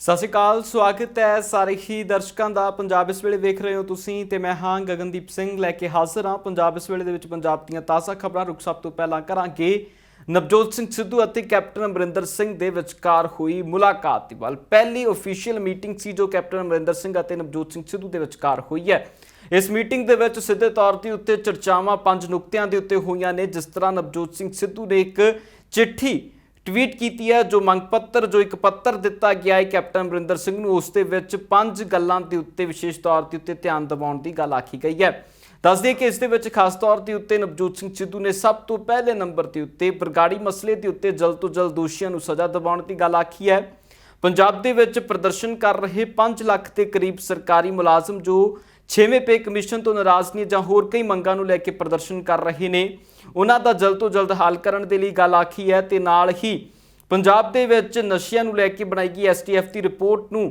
ਸਤਿ ਸ਼੍ਰੀ ਅਕਾਲ, ਸਵਾਗਤ ਹੈ ਸਾਰੇ ਹੀ ਦਰਸ਼ਕਾਂ ਦਾ। ਪੰਜਾਬ ਇਸ ਵੇਲੇ ਵੇਖ ਰਹੇ ਹੋ ਤੁਸੀਂ ਤੇ ਮੈਂ ਹਾਂ ਗਗਨਦੀਪ ਸਿੰਘ ਲੈ ਕੇ ਹਾਜ਼ਰ ਹਾਂ। ਪੰਜਾਬ ਇਸ ਵੇਲੇ ਦੇ ਵਿੱਚ ਪੰਜਾਬ ਦੀਆਂ ਤਾਜ਼ਾ ਖਬਰਾਂ। ਰੁਕ ਸਭ ਤੋਂ ਪਹਿਲਾਂ ਕਰਾਂਗੇ ਨਵਜੋਤ ਸਿੰਘ ਸਿੱਧੂ ਅਤੇ ਕੈਪਟਨ ਅਮਰਿੰਦਰ ਸਿੰਘ ਦੇ ਵਿਚਕਾਰ ਹੋਈ ਮੁਲਾਕਾਤ ਦੀ ਵੱਲ। ਪਹਿਲੀ ਓਫੀਸ਼ੀਅਲ ਮੀਟਿੰਗ ਸੀ ਜੋ ਕੈਪਟਨ ਅਮਰਿੰਦਰ ਸਿੰਘ ਅਤੇ ਨਵਜੋਤ ਸਿੰਘ ਸਿੱਧੂ ਦੇ ਵਿਚਕਾਰ ਹੋਈ ਹੈ। ਇਸ ਮੀਟਿੰਗ ਦੇ ਵਿੱਚ ਸਿੱਧੇ ਤੌਰ ਤੇ ਉੱਤੇ ਚਰਚਾਵਾਂ 5 ਨੁਕਤਿਆਂ ਦੇ ਉੱਤੇ ਹੋਈਆਂ ਨੇ। ਜਿਸ ਤਰ੍ਹਾਂ ਨਵਜੋਤ ਸਿੰਘ ਸਿੱਧੂ ਨੇ ਇੱਕ ਚਿੱਠੀ ट्वीट की है, जो मंग पत्र जो एक पत्र दिता गया है कैप्टन अमरिंदर सिंह नूं, उस दे विच 5 गल्लां दे उत्ते विशेष तौर ते उत्ते ध्यान दिवाउण दी गल आखी गई है। दस दिए कि इस दे विच खास तौर ते उत्ते नवजोत सिंह सिद्धू ने सब तो पहले नंबर ते उत्ते बरगाड़ी मसले दे उत्ते जल्द तो जल्द दोषियों नूं सज़ा दिवाउण दी गल आखी है। पंजाब दे विच प्रदर्शन कर रहे 5 लाख के करीब सरकारी मुलाजम जो 6वें पे कमीशन तो नाराज़ ने जां होर कई मंगां नूं लैके प्रदर्शन कर रहे ने, उन्हां दा जल्द तो जल्द हल करन दे लई गल आखी है। ते नाल ही पंजाब दे विच नशियां नूं लैके बनाई गई STF की रिपोर्ट नूं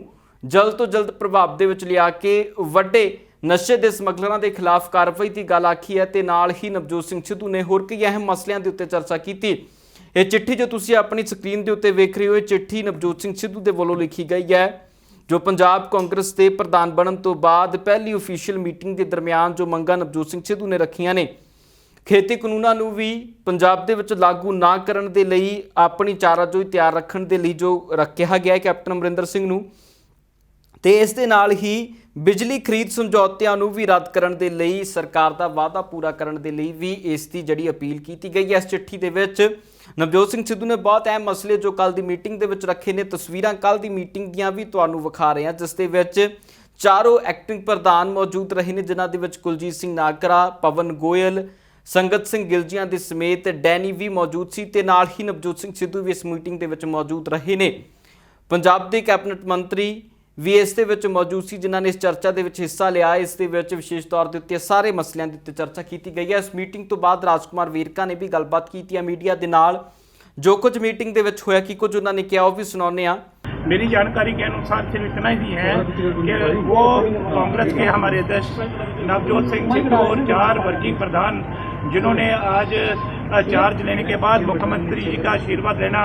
जल्द तो जल्द प्रभाव दे विच लिया के वड्डे नशे दे समगलरां दे खिलाफ कार्रवाई की गल आखी है। ते नाल ही नवजोत सिंह सिद्धू ने होर कई अहम मसलिਆਂ ਦੇ ਉੱਤੇ चर्चा की। ਇਹ चिट्ठी जो तुसीं अपनी स्क्रीन के उत्ते वेख रहे हो, ये चिट्ठी नवजोत सिंह सिद्धू के वलों लिखी गई है, जो पंजाब कांग्रेस के प्रधान बनने तो बाद पहली ओफिशियल मीटिंग के दरमियान जो मंगां नवजोत सिंह सिद्धू ने रखियां ने। खेती कानूनां नूं भी पंजाब दे विच लागू ना करन दे लई अपनी चाराजोई तैयार रखण दे लई जो रखिया गया है कैप्टन अमरिंदर सिंह नूं, ते इस दे नाल ही बिजली खरीद समझौतिਆਂ ਨੂੰ भी रद्द करन दे लई सरकार दा वादा पूरा करन दे लई भी इस दी जिहड़ी अपील कीती गई है। इस चिट्ठी दे विच नवजोत सिंह सिद्धू ने बहुत अहम मसले जो कल दी मीटिंग दे विच रखे ने। तस्वीरां कल दी मीटिंग दीयां भी तुहानूं विखा रहे हैं, जिस दे विच चारों एक्टिंग प्रधान मौजूद रहे ने, जिन्हां दे विच कुलजीत सिंह नागरा, पवन गोयल, संगत सिंह गिलजियां दे समेत डैनी भी मौजूद सी। ते नाल ही नवजोत सिंह सिद्धू भी इस मीटिंग दे विच मौजूद रहे ने। पंजाब दे कैबिनेट मंत्री भी इस दे विच मौजूद सी, जिन्हां ने इस चर्चा दे विच हिस्सा लिया। इस दे विच विशेष तौर ते उत्ते सारे मसलिਆਂ ਦੇ ਉੱਤੇ चर्चा की गई है। इस मीटिंग तो बाद राजकुमार वेरका ने भी गलबात की है मीडिया दे नाल। जो कुछ मीटिंग दे विच होया, की कुछ उन्होंने कहा, वो भी सुनाने आ। मेरी जानकारी के अनुसार सिर्फ इतना ही है कि वो कांग्रेस के हमारे अध्यक्ष नवजोत सिंह सिद्धू और 4 वर्किंग प्रधान, जिन्होंने आज चार्ज लेने के बाद मुख्यमंत्री जी का आशीर्वाद लेना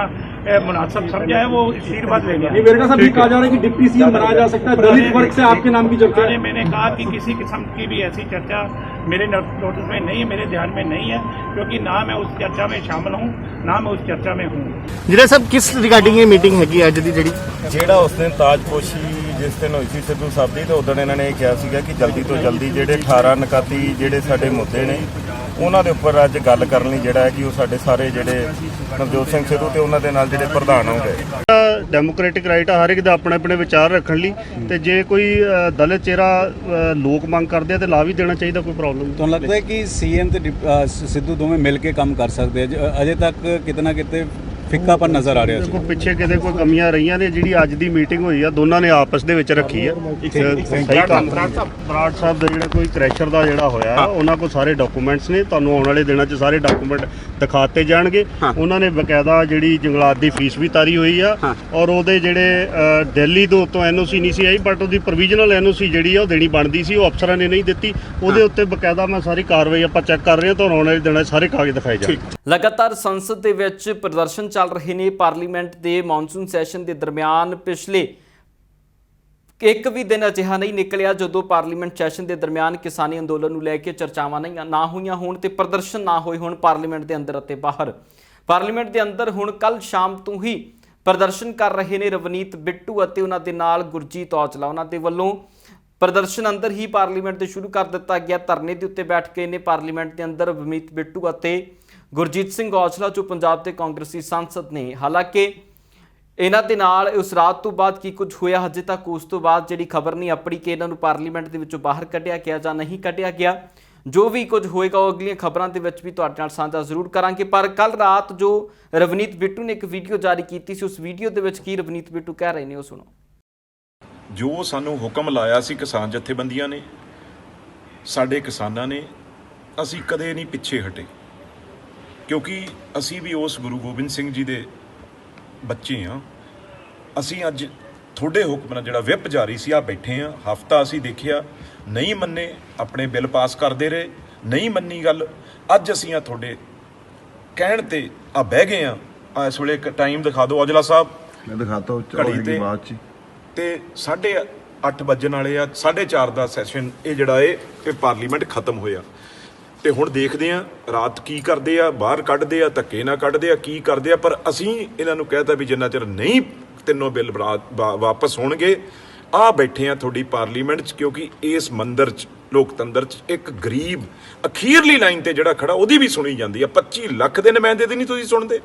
मुनासिब समझा है, वो आशीर्वाद लेंगे। वेरका साहब, कहा जा रहा है कि डिप्टी सीएम बनाया जा सकता है, दलित वर्ग से आपके नाम की चर्चा है। मैंने कहा कि किसी किस्म की भी ऐसी चर्चा मेरे नोटिस में नहीं है, मेरे ध्यान में नहीं है, क्योंकि ना मैं उस चर्चा में शामिल हूँ, ना मैं उस चर्चा में हूँ। ਜਿਹੜਾ ਸਭ ਕਿਸ ਰਿਗਾਰਡਿੰਗ ਇਹ ਮੀਟਿੰਗ ਹੈਗੀ ਅੱਜ ਦੀ ਜਿਹੜਾ ਉਸ ਦਿਨ ਤਾਜਪੋਸ਼ੀ ਜਿਸ ਦਿਨ ਹੋਈ ਸੀ ਸਿੱਧੂ ਸਾਹਿਬ ਦੀ, ਤਾਂ ਉਦੋਂ ਇਹਨਾਂ ਨੇ ਇਹ ਕਿਹਾ ਸੀਗਾ ਕਿ ਜਲਦੀ ਤੋਂ ਜਲਦੀ ਜਿਹੜੇ 18 ਨਕਾਤੀ ਜਿਹੜੇ ਸਾਡੇ ਮੁੱਦੇ ਨੇ ਉਹਨਾਂ ਦੇ ਉੱਪਰ ਅੱਜ ਗੱਲ ਕਰਨ ਲਈ ਜਿਹੜਾ ਹੈ ਕਿ ਉਹ ਸਾਡੇ ਸਾਰੇ ਜਿਹੜੇ ਨਵਜੋਤ ਸਿੰਘ ਸਿੱਧੂ ਤੇ ਉਹਨਾਂ ਦੇ ਨਾਲ ਜਿਹੜੇ ਪ੍ਰਧਾਨ ਹੋਣਗੇ। ਡੈਮੋਕ੍ਰੈਟਿਕ ਰਾਈਟ ਆ ਹਰ ਇੱਕ ਦਾ ਆਪਣੇ ਆਪਣੇ ਵਿਚਾਰ ਰੱਖਣ ਲਈ, ਤੇ ਜੇ ਕੋਈ ਦਲਿਤ ਚਿਹਰਾ ਲੋਕ ਮੰਗ ਕਰਦੇ ਆ ਤੇ ਲਾ ਵੀ ਦੇਣਾ ਚਾਹੀਦਾ, ਕੋਈ ਪ੍ਰੋਬਲਮ ਨਹੀਂ। ਤੁਹਾਨੂੰ ਲੱਗਦਾ ਹੈ ਕਿ ਸੀਐਮ ਤੇ ਸਿੱਧੂ ਦੋਵੇਂ ਮਿਲ ਕੇ ਕੰਮ ਕਰ ਸਕਦੇ ਆ? ਅਜੇ ਤੱਕ ਕਿਤੇ ਨਾ ਕਿਤੇ ਫਿੱਕਾਪਨ ਨਜ਼ਰ ਆ ਰਿਹਾ ਸੀ। ਪਿੱਛੇ ਕਿਤੇ ਕੋਈ ਕਮੀਆਂ ਰਹੀਆਂ ਨੇ, ਜਿਹੜੀ ਅੱਜ ਦੀ ਮੀਟਿੰਗ ਹੋਈ ਆ ਦੋਨਾਂ ਨੇ ਆਪਸ ਦੇ ਵਿੱਚ ਰੱਖੀ ਆ। ਸਹੀ ਕੰਮ ਬਰਾੜ ਸਾਹਿਬ ਦਾ ਜਿਹੜਾ ਕੋਈ ਕ੍ਰੈਸ਼ਰ ਦਾ ਜਿਹੜਾ ਹੋਇਆ, ਉਹਨਾਂ ਕੋਲ ਸਾਰੇ ਡਾਕੂਮੈਂਟਸ ਨੇ, ਤੁਹਾਨੂੰ ਆਉਣ ਵਾਲੇ ਦਿਨਾਂ 'ਚ ਸਾਰੇ ਡਾਕੂਮੈਂਟ ਦਿਖਾਤੇ ਜਾਣਗੇ। ਉਹਨਾਂ ਨੇ ਬਕਾਇਦਾ ਜਿਹੜੀ ਜੰਗਲਾਤ ਦੀ ਫੀਸ ਵੀ ਤਾਰੀ ਹੋਈ ਆ, ਔਰ ਉਹਦੇ ਜਿਹੜੇ ਦਿੱਲੀ ਤੋਂ ਉੱਤੋਂ NOC ਨਹੀਂ ਸੀ ਆਈ, ਬਟ ਉਹਦੀ ਪ੍ਰੋਵੀਜ਼ਨਲ NOC ਜਿਹੜੀ ਆ ਉਹ ਦੇਣੀ ਬਣਦੀ ਸੀ, ਉਹ ਅਫਸਰਾਂ ਨੇ ਨਹੀਂ ਦਿੱਤੀ। ਉਹਦੇ ਉੱਤੇ ਬਕਾਇਦਾ ਮੈਂ ਸਾਰੀ ਕਾਰਵਾਈ ਆਪਾਂ ਚੈੱਕ ਕਰ ਰਹੇ ਹਾਂ, ਤੁਹਾਨੂੰ ਆਉਣ ਵਾਲੇ ਦਿਨਾਂ 'ਚ ਸਾਰੇ ਕਾਗਜ਼ ਦਿਖਾਏ ਜਾਣਗੇ। लगातार संसद दे विच प्रदर्शन चल रहे ने। पार्लीमेंट के मॉनसून सैशन के दरमियान पिछले एक भी दिन अजिहा नहीं निकलिया जदों पार्लीमेंट सैशन के दरमियान किसानी अंदोलन नूं लैके चर्चावां ना होईयां होण ते प्रदर्शन ना होए होण पार्लीमेंट के अंदर अते बाहर। पार्लीमेंट के अंदर हुण कल शाम तो ही प्रदर्शन कर रहे ने रवनीत बिट्टू अते उन्हां दे नाल गुरजीत औजला। उन्हां दे वल्लों प्रदर्शन अंदर ही पार्लीमेंट दे शुरू कर दिता गया। धरने के उत्ते बैठ के ने पार्लीमेंट के अंदर रवनीत बिट्टू अते गुरजीत सिंह औजला जो पंजाब के कांग्रेसी सांसद ने। हालांकि इन्हां दे नाल उस रात तो बाद की कुछ होया, हजे तक उस तो बाद जिहड़ी खबर नहीं अपड़ी कि इन्हां नूं पार्लीमेंट दे विचों बाहर कढ़िया गया जां नहीं कढ़िया गया। जो भी कुछ होएगा वो अगलियां खबरां दे विच भी तुहाडे नाल साझा जरूर करांगे। पर कल रात जो रवनीत बिट्टू ने एक वीडियो जारी की सी, उस वीडियो दे विच की रवनीत बिट्टू कह रहे ने वो सुणो। जो सानू हुक्म लाया सी किसान जथेबंदियां ने, साडे किसानां ने, असीं कदे नहीं पिछे हटे, क्योंकि असी भी उस गुरु गोबिंद सिंह जी दे बच्चे हाँ। असी अज थोड़े हुक्म नाल जिहड़ा विप जारी सी, आ बैठे हाँ, हफ्ता असी देखिया नहीं मन्ने, अपने बिल पास करते रहे, नहीं मन्नी गल। अज असी थोड़े कहण ते आ बह गए हाँ। इस वेले टाइम दिखा दो औजला साहब, मैं दिखाता हूँ घड़ी ते ਤੇ 8:30 ਵੱਜਣ ਵਾਲੇ ਆ, 4:30 ਦਾ ਸੈਸ਼ਨ ਇਹ ਜਿਹੜਾ ਇਹ ਪਾਰਲੀਮੈਂਟ ਖਤਮ ਹੋਇਆ। ਤੇ ਹੁਣ ਦੇਖਦੇ ਆ ਰਾਤ ਕੀ ਕਰਦੇ ਆ, ਬਾਹਰ ਕੱਢਦੇ ਆ, ਧੱਕੇ ਨਾਲ ਕੱਢਦੇ ਆ, ਕੀ ਕਰਦੇ ਆ। ਪਰ ਅਸੀਂ ਇਹਨਾਂ ਨੂੰ ਕਹਿਤਾ ਵੀ ਜਿੰਨਾ ਚਿਰ ਨਹੀਂ ਤਿੰਨੋਂ ਬਿੱਲ ਵਾਪਸ ਹੋਣਗੇ, ਆ ਬੈਠੇ ਆ ਤੁਹਾਡੀ ਪਾਰਲੀਮੈਂਟ 'ਚ, ਕਿਉਂਕਿ ਇਸ ਮੰਦਰ 'ਚ ਲੋਕਤੰਤਰ 'ਚ ਇੱਕ ਗਰੀਬ ਅਖੀਰਲੀ ਲਾਈਨ ਤੇ ਜਿਹੜਾ ਖੜਾ ਉਹਦੀ ਵੀ ਸੁਣੀ ਜਾਂਦੀ ਆ। 25 ਲੱਖ ਦੇ ਨੁਮਾਇੰਦੇ ਦੀ ਨਹੀਂ ਤੁਸੀਂ ਸੁਣਦੇ।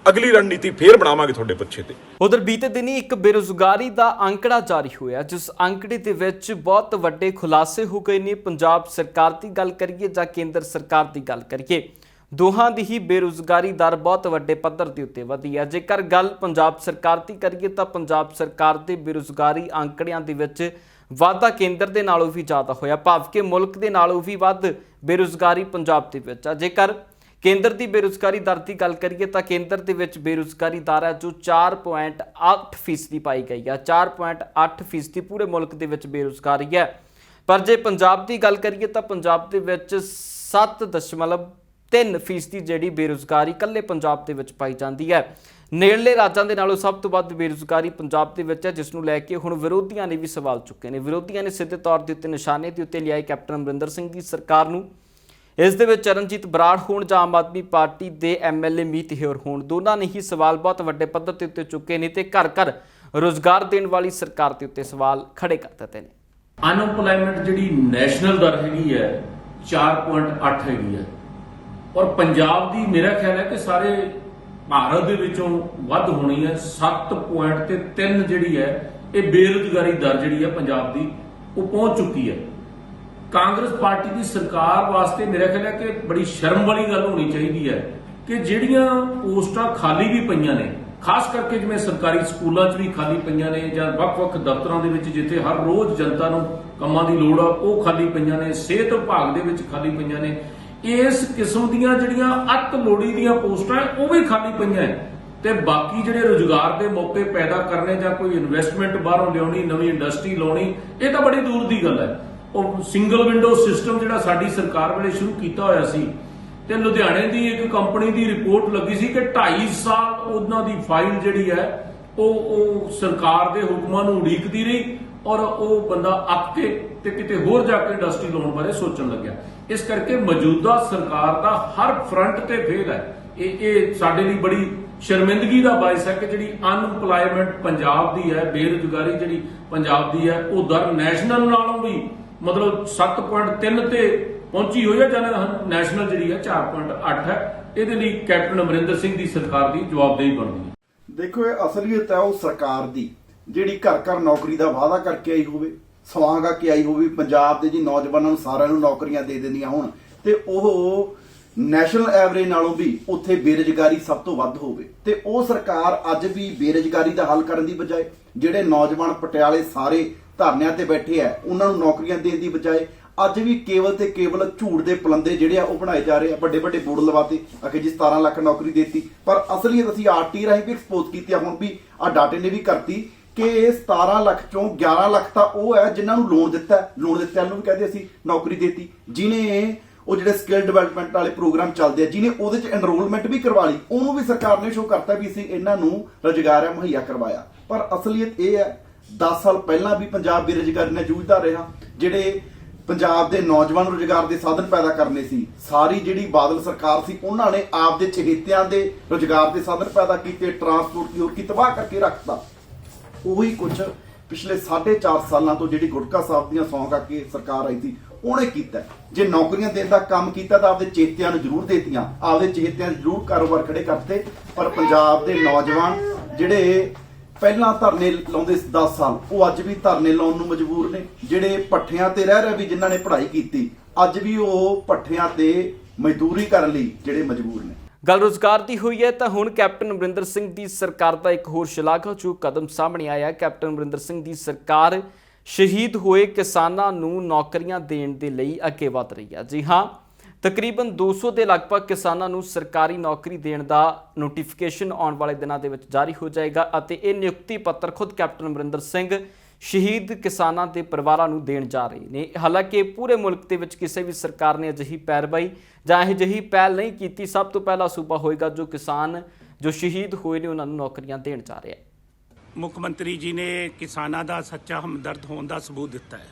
ਅਗਲੀ ਰਣਨੀਤੀ ਫੇਰ ਬਣਾਵਾਂਗੇ ਤੁਹਾਡੇ ਪਿੱਛੇ ਤੇ। ਉਧਰ ਬੀਤੇ ਦਿਨੀ ਇੱਕ ਬੇਰੁਜ਼ਗਾਰੀ ਦਾ ਅੰਕੜਾ ਜਾਰੀ ਹੋਇਆ, ਜਿਸ ਅੰਕੜੇ ਦੇ ਵਿੱਚ ਬਹੁਤ ਵੱਡੇ ਖੁਲਾਸੇ ਹੋ ਗਏ ਨੇ। ਪੰਜਾਬ ਸਰਕਾਰ ਦੀ ਗੱਲ ਕਰੀਏ ਜਾਂ ਕੇਂਦਰ ਸਰਕਾਰ ਦੀ ਗੱਲ ਕਰੀਏ, ਦੋਹਾਂ ਦੀ ਹੀ ਬੇਰੁਜ਼ਗਾਰੀ ਦਰ ਬਹੁਤ ਵੱਡੇ ਪੱਧਰ ਦੇ ਉੱਤੇ ਵਧੀ ਹੈ। ਜੇਕਰ ਗੱਲ ਪੰਜਾਬ ਸਰਕਾਰ ਦੀ ਕਰੀਏ ਤਾਂ ਪੰਜਾਬ ਸਰਕਾਰ ਦੇ ਬੇਰੁਜ਼ਗਾਰੀ ਅੰਕੜਿਆਂ ਦੇ ਵਿੱਚ ਵਾਧਾ ਕੇਂਦਰ ਦੇ ਨਾਲੋਂ ਵੀ ਜ਼ਿਆਦਾ ਹੋਇਆ, ਭਾਵ ਕਿ ਮੁਲਕ ਦੇ ਨਾਲੋਂ ਵੀ ਵੱਧ ਬੇਰੁਜ਼ਗਾਰੀ ਪੰਜਾਬ ਦੇ ਵਿੱਚ ਆ। ਜੇਕਰ ਕੇਂਦਰ ਦੀ ਬੇਰੁਜ਼ਗਾਰੀ ਦਰ ਦੀ ਗੱਲ ਕਰੀਏ ਤਾਂ ਕੇਂਦਰ ਦੇ ਵਿੱਚ ਬੇਰੁਜ਼ਗਾਰੀ ਦਰ ਹੈ ਜੋ 4.8% ਪਾਈ ਗਈ ਹੈ। 4.8% ਪੂਰੇ ਮੁਲਕ ਦੇ ਵਿੱਚ ਬੇਰੁਜ਼ਗਾਰੀ ਹੈ। ਪਰ ਜੇ ਪੰਜਾਬ ਦੀ ਗੱਲ ਕਰੀਏ ਤਾਂ ਪੰਜਾਬ ਦੇ ਵਿੱਚ 7.3% ਜਿਹੜੀ ਬੇਰੁਜ਼ਗਾਰੀ ਇਕੱਲੇ ਪੰਜਾਬ ਦੇ ਵਿੱਚ ਪਾਈ ਜਾਂਦੀ ਹੈ। ਨੇੜਲੇ ਰਾਜਾਂ ਦੇ ਨਾਲੋਂ ਸਭ ਤੋਂ ਵੱਧ ਬੇਰੁਜ਼ਗਾਰੀ ਪੰਜਾਬ ਦੇ ਵਿੱਚ ਹੈ, ਜਿਸ ਨੂੰ ਲੈ ਕੇ ਹੁਣ ਵਿਰੋਧੀਆਂ ਨੇ ਵੀ ਸਵਾਲ ਚੁੱਕੇ ਨੇ। ਵਿਰੋਧੀਆਂ ਨੇ ਸਿੱਧੇ ਤੌਰ ਦੇ ਉੱਤੇ ਨਿਸ਼ਾਨੇ ਦੇ ਉੱਤੇ ਲਿਆਏ ਕੈਪਟਨ ਅਮਰਿੰਦਰ ਸਿੰਘ ਦੀ ਸਰਕਾਰ ਨੂੰ। ਇਸ ਦੇ ਵਿੱਚ ਚਰਨਜੀਤ ਬਰਾੜ ਹੋਣ ਜਾਂ ਆਮ ਆਦਮੀ ਪਾਰਟੀ ਦੇ MLA ਮੀਤ ਹੇਅਰ ਹੋਣ, ਦੋਨਾਂ ਨੇ ਹੀ ਸਵਾਲ ਬਹੁਤ ਵੱਡੇ ਪੱਧਰ ਦੇ ਉੱਤੇ ਚੁੱਕੇ ਨੇ ਤੇ ਘਰ ਘਰ ਰੁਜ਼ਗਾਰ ਦੇਣ ਵਾਲੀ ਸਰਕਾਰ ਦੇ ਉੱਤੇ ਸਵਾਲ ਖੜੇ ਕਰ ਦਿੱਤੇ ਨੇ। ਅਨਐਮਪਲੋਇਮੈਂਟ ਜਿਹੜੀ ਨੈਸ਼ਨਲ ਦਰ ਹੈਗੀ ਹੈ 4.8 ਹੈਗੀ ਹੈ, ਔਰ ਪੰਜਾਬ ਦੀ ਮੇਰਾ ਖਿਆਲ ਹੈ ਕਿ ਸਾਰੇ ਭਾਰਤ ਦੇ ਵਿੱਚੋਂ ਵੱਧ ਹੋਣੀ ਹੈ। 7.3 ਜਿਹੜੀ ਹੈ ਇਹ ਬੇਰੁਜ਼ਗਾਰੀ ਦਰ ਜਿਹੜੀ ਹੈ ਪੰਜਾਬ ਦੀ ਉਹ ਪਹੁੰਚ ਚੁੱਕੀ ਹੈ। ਕਾਂਗਰਸ ਪਾਰਟੀ ਦੀ ਸਰਕਾਰ ਵਾਸਤੇ ਮੇਰਾ ਖਿਆਲ ਹੈ ਕਿ ਬੜੀ ਸ਼ਰਮ ਵਾਲੀ ਗੱਲ ਹੋਣੀ ਚਾਹੀਦੀ ਹੈ ਕਿ ਜਿਹੜੀਆਂ ਪੋਸਟਾਂ ਖਾਲੀ ਵੀ ਪਈਆਂ ਨੇ, ਖਾਸ ਕਰਕੇ ਜਿਵੇਂ ਸਰਕਾਰੀ ਸਕੂਲਾਂ 'ਚ ਵੀ ਖਾਲੀ ਪਈਆਂ ਨੇ ਜਾਂ ਵੱਖ-ਵੱਖ ਦਫ਼ਤਰਾਂ ਦੇ ਵਿੱਚ ਜਿੱਥੇ ਹਰ ਰੋਜ਼ ਜਨਤਾ ਨੂੰ ਕੰਮਾਂ ਦੀ ਲੋੜ ਆ ਉਹ ਖਾਲੀ ਪਈਆਂ ਨੇ, ਸਿਹਤ ਵਿਭਾਗ ਦੇ ਵਿੱਚ ਖਾਲੀ ਪਈਆਂ ਨੇ। ਇਸ ਕਿਸਮ ਦੀਆਂ ਜਿਹੜੀਆਂ ਅਤ ਲੋੜੀ ਦੀਆਂ ਪੋਸਟਾਂ ਉਹ ਵੀ ਖਾਲੀ ਪਈਆਂ ਤੇ ਬਾਕੀ ਜਿਹੜੇ ਰੁਜ਼ਗਾਰ ਦੇ ਮੌਕੇ ਪੈਦਾ ਕਰਨੇ ਜਾਂ ਕੋਈ ਇਨਵੈਸਟਮੈਂਟ ਬਾਹਰੋਂ ਲਿਆਉਣੀ, ਨਵੀਂ ਇੰਡਸਟਰੀ ਲਾਉਣੀ, ਇਹ ਤਾਂ ਬੜੀ ਦੂਰ ਦੀ ਗੱਲ ਹੈ। ਉਹ ਸਿੰਗਲ ਵਿੰਡੋ ਸਿਸਟਮ ਜਿਹੜਾ ਸਾਡੀ ਸਰਕਾਰ ਵੇਲੇ ਸ਼ੁਰੂ ਕੀਤਾ ਹੋਇਆ ਸੀ ਤੇ ਲੁਧਿਆਣੇ ਦੀ ਇੱਕ ਕੰਪਨੀ ਦੀ ਰਿਪੋਰਟ ਲੱਗੀ ਸੀ ਕਿ 2.5 ਸਾਲ ਉਹਨਾਂ ਦੀ ਫਾਈਲ ਜਿਹੜੀ ਹੈ ਉਹ ਸਰਕਾਰ ਦੇ ਹੁਕਮਾਂ ਨੂੰ ਉਡੀਕਦੀ ਰਹੀ ਔਰ ਉਹ ਬੰਦਾ ਅੱਕ ਕੇ ਤੇ ਕਿਤੇ ਹੋਰ ਜਾ ਕੇ ਇੰਡਸਟਰੀ ਲਾਉਣ ਬਾਰੇ ਸੋਚਣ ਲੱਗਿਆ। ਇਸ ਕਰਕੇ ਮੌਜੂਦਾ ਸਰਕਾਰ ਦਾ ਹਰ ਫਰੰਟ ਤੇ ਫੇਲ ਹੈ। ਇਹ ਸਾਡੇ ਲਈ ਬੜੀ ਸ਼ਰਮਿੰਦਗੀ ਦਾ ਬਾਇਸ ਹੈ ਕਿ ਜਿਹੜੀ ਅਨਪਲਾਇਮੈਂਟ ਪੰਜਾਬ ਦੀ ਹੈ, ਬੇਰੁਜ਼ਗਾਰੀ ਜਿਹੜੀ ਪੰਜਾਬ ਦੀ ਹੈ, ਉਹ ਦਰ ਨੈਸ਼ਨਲ ਨਾਲੋਂ ਵੀ ਮਤਲਬ 7.3 ਤੇ ਪਹੁੰਚੀ ਹੋਈ ਹੈ ਜਾਂ ਨੈਸ਼ਨਲ ਜਿਹੜੀ ਹੈ 4.8 ਹੈ। ਇਹਦੇ ਲਈ ਕੈਪਟਨ ਅਮਰਿੰਦਰ ਸਿੰਘ ਦੀ ਸਰਕਾਰ ਦੀ ਜਵਾਬਦੇਹੀ ਬਣਦੀ ਹੈ। ਦੇਖੋ, ਇਹ ਅਸਲੀਅਤ ਹੈ ਉਹ ਸਰਕਾਰ ਦੀ ਜਿਹੜੀ ਘਰ ਘਰ ਨੌਕਰੀ ਦਾ ਵਾਅਦਾ ਕਰਕੇ ਆਈ ਹੋਵੇ, ਸਵਾਂਗਾ ਕੇ ਆਈ ਹੋਵੇ ਪੰਜਾਬ ਦੇ ਜੀ ਨੌਜਵਾਨਾਂ ਨੂੰ ਸਾਰਿਆਂ ਨੂੰ ਨੌਕਰੀਆਂ ਦੇ ਦਿੰਦੀਆਂ ਹੋਣ ਤੇ ਉਹ ਨੈਸ਼ਨਲ ਐਵਰੇਜ ਨਾਲੋਂ ਵੀ ਉੱਥੇ ਬੇਰੁਜ਼ਗਾਰੀ ਸਭ ਤੋਂ ਵੱਧ ਹੋਵੇ ਤੇ ਉਹ ਸਰਕਾਰ ਅੱਜ ਵੀ ਬੇਰੁਜ਼ਗਾਰੀ ਦਾ ਹੱਲ ਕਰਨ ਦੀ ਬਜਾਏ ਜਿਹੜੇ ਨੌਜਵਾਨ ਪਟਿਆਲੇ ਸਾਰੇ ਧਰਨਿਆਂ ਤੇ ਬੈਠੇ ਆ ਉਹਨਾਂ ਨੂੰ ਨੌਕਰੀਆਂ ਦੇਣ ਦੀ ਬਜਾਏ ਅੱਜ ਵੀ ਕੇਵਲ ਤੇ ਕੇਵਲ ਝੂਠ ਦੇ ਪਲੰਦੇ ਜਿਹੜੇ ਆ ਉਹ ਬਣਾਏ ਜਾ ਰਹੇ ਆ। ਵੱਡੇ ਵੱਡੇ ਬੋਰਡ ਲਵਾਤੇ ਅਖੇ ਜੀ 17 ਲੱਖ ਨੌਕਰੀ ਦੇਤੀ, ਪਰ ਅਸਲੀਅਤ ਅਸੀਂ RT ਰਾਹੀਂ ਵੀ ਐਕਸਪੋਜ਼ ਕੀਤੀ ਆ। ਹੁਣ ਵੀ ਆ ਡਾਟੇ ਨੇ ਵੀ ਕਰਤੀ ਕਿ ਇਹ 17 ਲੱਖ ਚੋਂ 11 ਲੱਖ ਤਾਂ ਉਹ ਹੈ ਜਿਨ੍ਹਾਂ ਨੂੰ ਲੋਨ ਦਿੱਤਾ ਨੂੰ ਵੀ ਕਹਿੰਦੇ ਅਸੀਂ ਨੌਕਰੀ ਦੇਤੀ, ਜਿਹਨੇ ਉਹ ਜਿਹੜੇ ਸਕਿੱਲ ਡਿਵੈਲਪਮੈਂਟ ਵਾਲੇ ਪ੍ਰੋਗਰਾਮ ਚੱਲਦੇ ਆ ਜਿਹਨੇ ਉਹਦੇ ਚ ਐਨਰੋਲਮੈਂਟ ਵੀ ਕਰਵਾ ਲਈ, ਉਹਨੂੰ ਵੀ ਸਰਕਾਰ ਨੇ ਸ਼ੋਅ ਕਰਤਾ ਵੀ ਅਸੀਂ ਇਹਨਾਂ ਨੂੰ ਰੁਜ਼ਗਾਰ ਮੁਹੱਈਆ ਕਰਵਾਇਆ। ਪਰ ਅਸਲੀਅਤ ਇਹ ਹੈ 10 ਸਾਲ ਪਹਿਲਾਂ ਵੀ ਪੰਜਾਬ ਬੇਰੁਜ਼ਗਾਰੀ ਨਾਲ ਜੂਝਦਾ ਰਿਹਾ। ਜਿਹੜੇ ਪੰਜਾਬ ਦੇ ਨੌਜਵਾਨ ਰੁਜ਼ਗਾਰ ਦੇ ਸਾਧਨ ਪੈਦਾ ਕਰਨੇ ਸੀ, ਸਾਰੀ ਜਿਹੜੀ ਬਾਦਲ ਸਰਕਾਰ ਸੀ ਉਹਨਾਂ ਨੇ ਆਪਦੇ ਚਹੇਤਿਆਂ ਦੇ ਰੁਜ਼ਗਾਰ ਦੇ ਸਾਧਨ ਪੈਦਾ ਕੀਤੇ, ਟਰਾਂਸਪੋਰਟ ਦੀ ਹੋਰ ਕੀ ਤਬਾਹ ਕਰਕੇ ਰੱਖਤਾ। ਉਹੀ ਕੁਝ ਪਿਛਲੇ 4.5 ਸਾਲਾਂ ਤੋਂ ਜਿਹੜੀ ਗੁਟਕਾ ਸਾਹਿਬ ਦੀਆਂ ਸੌਂ ਕਰਕੇ ਸਰਕਾਰ ਆਈ ਸੀ ਉਹਨੇ ਕੀਤਾ। ਜੇ ਨੌਕਰੀਆਂ ਦੇਣ ਦਾ ਕੰਮ ਕੀਤਾ ਤਾਂ ਆਪਦੇ ਚਹੇਤਿਆਂ ਨੂੰ ਜ਼ਰੂਰ ਦੇਤੀਆਂ, ਆਪਦੇ ਚਹੇਤਿਆਂ ਨੂੰ ਜ਼ਰੂਰ ਕਾਰੋਬਾਰ ਖੜੇ ਕਰਤੇ, ਪਰ ਪੰਜਾਬ ਦੇ ਨੌਜਵਾਨ ਜਿਹੜੇ ਪਹਿਲਾਂ ਧਰਨੇ ਲਾਉਂਦੇ 10 ਸਾਲ ਉਹ ਅੱਜ ਵੀ ਧਰਨੇ ਲਾਉਣ ਨੂੰ ਮਜਬੂਰ ਨੇ। ਜਿਹੜੇ ਭੱਠਿਆਂ ਤੇ ਰਹਿ ਰਹੇ ਵੀ ਜਿਨ੍ਹਾਂ ਨੇ ਪੜ੍ਹਾਈ ਕੀਤੀ ਅੱਜ ਵੀ ਉਹ ਭੱਠਿਆਂ ਤੇ ਮਜ਼ਦੂਰੀ ਕਰਨ ਲਈ ਜਿਹੜੇ ਮਜਬੂਰ ਨੇ। ਗੱਲ ਰੁਜ਼ਗਾਰ ਦੀ ਹੋਈ ਹੈ ਤਾਂ ਹੁਣ ਕੈਪਟਨ ਅਮਰਿੰਦਰ ਸਿੰਘ ਦੀ ਸਰਕਾਰ ਦਾ ਇੱਕ ਹੋਰ ਸ਼ਲਾਘਾਯੋਗ ਕਦਮ ਸਾਹਮਣੇ ਆਇਆ। ਕੈਪਟਨ ਅਮਰਿੰਦਰ ਸਿੰਘ ਦੀ ਸਰਕਾਰ ਸ਼ਹੀਦ ਹੋਏ ਕਿਸਾਨਾਂ ਨੂੰ ਨੌਕਰੀਆਂ ਦੇਣ ਦੇ ਲਈ ਅੱਗੇ ਵਧ ਰਹੀ ਹੈ। ਜੀ ਹਾਂ, ਤਕਰੀਬਨ 200 ਦੇ ਲਗਭਗ ਕਿਸਾਨਾਂ ਨੂੰ ਸਰਕਾਰੀ ਨੌਕਰੀ ਦੇਣ ਦਾ ਨੋਟੀਫਿਕੇਸ਼ਨ ਆਉਣ ਵਾਲੇ ਦਿਨਾਂ ਦੇ ਵਿੱਚ ਜਾਰੀ ਹੋ ਜਾਏਗਾ ਅਤੇ ਇਹ ਨਿਯੁਕਤੀ ਪੱਤਰ ਖੁਦ ਕੈਪਟਨ ਅਮਰਿੰਦਰ ਸਿੰਘ ਸ਼ਹੀਦ ਕਿਸਾਨਾਂ ਦੇ ਪਰਿਵਾਰਾਂ ਨੂੰ ਦੇਣ ਜਾ ਰਹੇ ਨੇ। ਹਾਲਾਂਕਿ ਪੂਰੇ ਮੁਲਕ ਦੇ ਵਿੱਚ ਕਿਸੇ ਵੀ ਸਰਕਾਰ ਨੇ ਅਜਿਹੀ ਪੈਰਵਾਈ ਜਾਂ ਅਜਿਹੀ ਪਹਿਲ ਨਹੀਂ ਕੀਤੀ। ਸਭ ਤੋਂ ਪਹਿਲਾ ਸੂਬਾ ਹੋਏਗਾ ਜੋ ਕਿਸਾਨ ਜੋ ਸ਼ਹੀਦ ਹੋਏ ਨੇ ਉਹਨਾਂ ਨੂੰ ਨੌਕਰੀਆਂ ਦੇਣ ਜਾ ਰਿਹਾ ਹੈ। ਮੁੱਖ ਮੰਤਰੀ ਜੀ ਨੇ ਕਿਸਾਨਾਂ ਦਾ ਸੱਚਾ ਹਮਦਰਦ ਹੋਣ ਦਾ ਸਬੂਤ ਦਿੱਤਾ ਹੈ।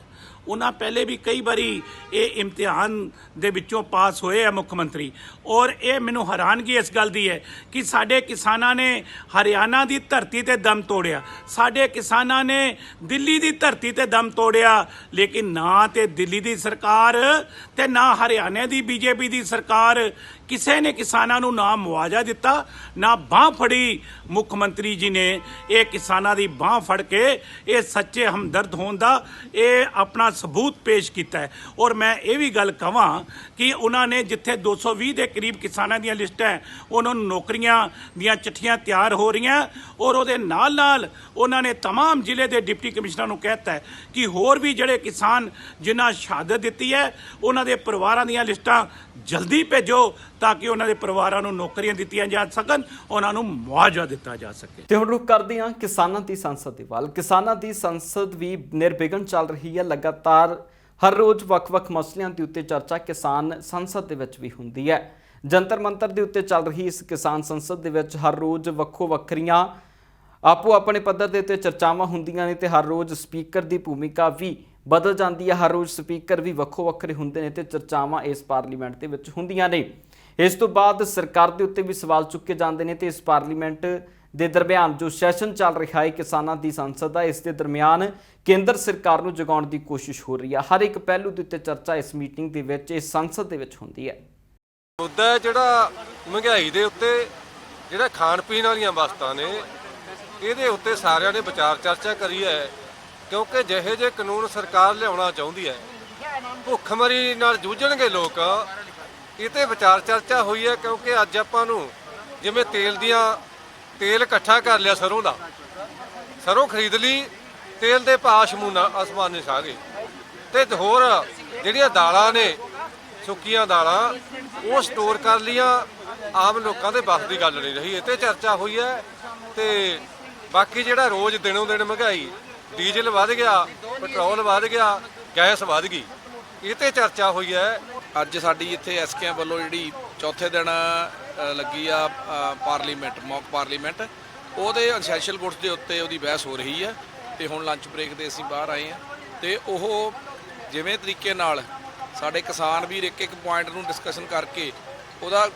ਉਹਨਾਂ ਪਹਿਲੇ ਵੀ ਕਈ ਵਾਰੀ ਇਹ ਇਮਤਿਹਾਨ ਦੇ ਵਿੱਚੋਂ ਪਾਸ ਹੋਏ ਆ ਮੁੱਖ ਮੰਤਰੀ, ਔਰ ਇਹ ਮੈਨੂੰ ਹੈਰਾਨਗੀ ਇਸ ਗੱਲ ਦੀ ਹੈ ਕਿ ਸਾਡੇ ਕਿਸਾਨਾਂ ਨੇ ਹਰਿਆਣਾ ਦੀ ਧਰਤੀ ਤੇ ਦਮ ਤੋੜਿਆ, ਸਾਡੇ ਕਿਸਾਨਾਂ ਨੇ ਦਿੱਲੀ ਦੀ ਧਰਤੀ ਤੇ ਦਮ ਤੋੜਿਆ, ਲੇਕਿਨ ਨਾ ਤੇ ਦਿੱਲੀ ਦੀ ਸਰਕਾਰ ਤੇ ਨਾ ਹਰਿਆਣਾ ਦੀ ਬੀਜੇਪੀ ਦੀ ਸਰਕਾਰ ਕਿਸੇ ਨੇ ਕਿਸਾਨਾਂ ਨੂੰ ਨਾ ਮੁਆਵਜ਼ਾ ਦਿੱਤਾ, ਨਾ ਬਾਂਹ ਫੜੀ। ਮੁੱਖ ਮੰਤਰੀ ਜੀ ਨੇ ਇਹ ਕਿਸਾਨਾਂ ਦੀ ਬਾਂਹ ਫੜ ਕੇ ਇਹ ਸੱਚੇ ਹਮਦਰਦ ਹੋਣ ਦਾ ਇਹ ਆਪਣਾ ਸਬੂਤ ਪੇਸ਼ ਕੀਤਾ ਹੈ। ਔਰ ਮੈਂ ਇਹ ਵੀ ਗੱਲ ਕਹਾਂ ਕਿ ਉਹਨਾਂ ਨੇ ਜਿੱਥੇ 220 ਦੇ ਕਰੀਬ ਕਿਸਾਨਾਂ ਦੀਆਂ ਲਿਸਟਾਂ ਹੈ, ਉਹਨਾਂ ਨੂੰ ਨੌਕਰੀਆਂ ਦੀਆਂ ਚਿੱਠੀਆਂ ਤਿਆਰ ਹੋ ਰਹੀਆਂ, ਔਰ ਉਹਦੇ ਨਾਲ ਨਾਲ ਉਹਨਾਂ ਨੇ तमाम ਜ਼ਿਲ੍ਹੇ ਦੇ ਡਿਪਟੀ ਕਮਿਸ਼ਨਰ ਨੂੰ ਕਹਿਤਾ ਹੈ ਕਿ ਹੋਰ ਵੀ ਜਿਹੜੇ ਕਿਸਾਨ ਜਿਨ੍ਹਾਂ ਸ਼ਹਾਦਤ ਦਿੱਤੀ ਹੈ ਉਹਨਾਂ ਦੇ ਪਰਿਵਾਰਾਂ ਦੀਆਂ ਲਿਸਟਾਂ ਜਲਦੀ ਭੇਜੋ ਤਾਂ ਕਿ ਉਹਨਾਂ ਦੇ ਪਰਿਵਾਰਾਂ ਨੂੰ ਨੌਕਰੀਆਂ ਦਿੱਤੀਆਂ ਜਾ ਸਕਣ, ਉਹਨਾਂ ਨੂੰ ਮੁਆਵਜ਼ਾ ਦਿੱਤਾ ਜਾ ਸਕੇ। ਤੇ ਹੁਣ ਰੁਕ ਕਰਦੇ ਹਾਂ ਕਿਸਾਨਾਂ ਦੀ ਸੰਸਦ ਦੇ ਵੱਲ। ਕਿਸਾਨਾਂ ਦੀ ਸੰਸਦ ਵੀ ਨਿਰਵਿਘਨ ਚੱਲ ਰਹੀ ਹੈ। ਲਗਾਤਾਰ ਹਰ ਰੋਜ਼ ਵੱਖ-ਵੱਖ ਮਸਲਿਆਂ ਦੇ ਉੱਤੇ ਚਰਚਾ ਕਿਸਾਨ ਸੰਸਦ ਦੇ ਵਿੱਚ ਵੀ ਹੁੰਦੀ ਹੈ। ਜੰਤਰ ਮੰਤਰ ਦੇ ਉੱਤੇ ਚੱਲ ਰਹੀ ਇਸ ਕਿਸਾਨ ਸੰਸਦ ਦੇ ਵਿੱਚ ਹਰ ਰੋਜ਼ ਵੱਖੋ ਵੱਖਰੀਆਂ ਆਪੋ ਆਪਣੇ ਪੱਧਰ ਦੇ ਉੱਤੇ ਚਰਚਾਵਾਂ ਹੁੰਦੀਆਂ ਨੇ ਤੇ ਹਰ ਰੋਜ਼ ਸਪੀਕਰ ਦੀ ਭੂਮਿਕਾ ਵੀ ਬਦਲ ਜਾਂਦੀ ਹੈ। ਹਰ ਰੋਜ਼ ਸਪੀਕਰ ਵੀ ਵੱਖੋ ਵੱਖਰੇ ਹੁੰਦੇ ਨੇ ਤੇ ਚਰਚਾਵਾਂ ਇਸ ਪਾਰਲੀਮੈਂਟ ਦੇ ਵਿੱਚ ਹੁੰਦੀਆਂ ਨੇ। ਇਸ ਤੋਂ ਬਾਅਦ ਸਰਕਾਰ ਦੇ ਉੱਤੇ ਵੀ ਸਵਾਲ ਚੁੱਕੇ ਜਾਂਦੇ ਨੇ ਤੇ ਇਸ ਪਾਰਲੀਮੈਂਟ ਦੇ ਦਰਮਿਆਨ ਜੋ ਸੈਸ਼ਨ ਚੱਲ ਰਿਹਾ ਹੈ ਕਿਸਾਨਾਂ ਦੀ ਸੰਸਦ ਦਾ, ਇਸ ਦੇ ਦਰਮਿਆਨ ਕੇਂਦਰ ਸਰਕਾਰ ਨੂੰ ਜਗਾਉਣ ਦੀ ਕੋਸ਼ਿਸ਼ ਹੋ ਰਹੀ ਹੈ। ਹਰ ਇੱਕ ਪਹਿਲੂ ਦੇ ਉੱਤੇ ਚਰਚਾ ਇਸ ਮੀਟਿੰਗ ਦੇ ਵਿੱਚ, ਇਸ ਸੰਸਦ ਦੇ ਵਿੱਚ ਹੁੰਦੀ ਹੈ। ਮੁੱਦਾ ਜਿਹੜਾ ਮਹਿੰਗਾਈ ਦੇ ਉੱਤੇ, ਜਿਹੜਾ ਖਾਣ ਪੀਣ ਵਾਲੀਆਂ ਵਸਤਾਂ ਨੇ, ਇਹਦੇ ਉੱਤੇ ਸਾਰਿਆਂ ਨੇ ਵਿਚਾਰ ਚਰਚਾ ਕਰੀ ਹੈ, ਕਿਉਂਕਿ ਜਿਹੇ ਜਿਹੇ ਕਾਨੂੰਨ ਸਰਕਾਰ ਲਿਆਉਣਾ ਚਾਹੁੰਦੀ ਹੈ, ਭੁੱਖਮਰੀ ਨਾਲ ਜੂਝਣਗੇ ਲੋਕ, ਇਹ 'ਤੇ ਵਿਚਾਰ ਚਰਚਾ ਹੋਈ ਹੈ। ਕਿਉਂਕਿ ਅੱਜ ਆਪਾਂ ਨੂੰ ਜਿਵੇਂ ਤੇਲ ਇਕੱਠਾ ਕਰ ਲਿਆ, ਸਰੋਂ ਖਰੀਦ ਲਈ, ਤੇਲ ਦੇ ਭਾਅ ਅਸਮਾਨੀ ਛਾ ਗਏ, ਅਤੇ ਹੋਰ ਜਿਹੜੀਆਂ ਦਾਲਾਂ ਨੇ, ਸੁੱਕੀਆਂ ਦਾਲਾਂ, ਉਹ ਸਟੋਰ ਕਰ ਲੀਆਂ, ਆਮ ਲੋਕਾਂ ਦੇ ਵੱਸ ਦੀ ਗੱਲ ਨਹੀਂ ਰਹੀ। ਇਹ 'ਤੇ ਚਰਚਾ ਹੋਈ ਹੈ। ਅਤੇ ਬਾਕੀ ਜਿਹੜਾ ਰੋਜ਼ ਦਿਨੋਂ ਦਿਨ ਮਹਿੰਗਾਈ, ਡੀਜ਼ਲ ਵੱਧ ਗਿਆ, ਪੈਟਰੋਲ ਵੱਧ ਗਿਆ, ਗੈਸ ਵੱਧ ਗਈ, ਇਹ 'ਤੇ ਚਰਚਾ ਹੋਈ ਹੈ। ਅੱਜ ਸਾਡੀ ਇੱਥੇ ਐਸਕੇਐਮ ਵੱਲੋਂ ਜਿਹੜੀ ਚੌਥੇ ਦਿਨ ਲੱਗੀ ਆ ਪਾਰਲੀਮੈਂਟ, ਮੌਕ ਪਾਰਲੀਮੈਂਟ, ਉਹਦੇ ਐਸੈਂਸ਼ੀਅਲ ਗੁੱਡਸ ਦੇ ਉੱਤੇ ਉਹਦੀ ਬਹਿਸ ਹੋ ਰਹੀ ਹੈ। ਤੇ ਹੁਣ ਲੰਚ ਬ੍ਰੇਕ ਤੇ ਅਸੀਂ ਬਾਹਰ ਆਏ ਹਾਂ ਤੇ ਉਹ ਜਿਵੇਂ ਤਰੀਕੇ ਨਾਲ ਸਾਡੇ ਕਿਸਾਨ ਵੀਰ ਇੱਕ ਇੱਕ ਪੁਆਇੰਟ ਨੂੰ ਡਿਸਕਸ਼ਨ ਕਰਕੇ ਉਹਦਾ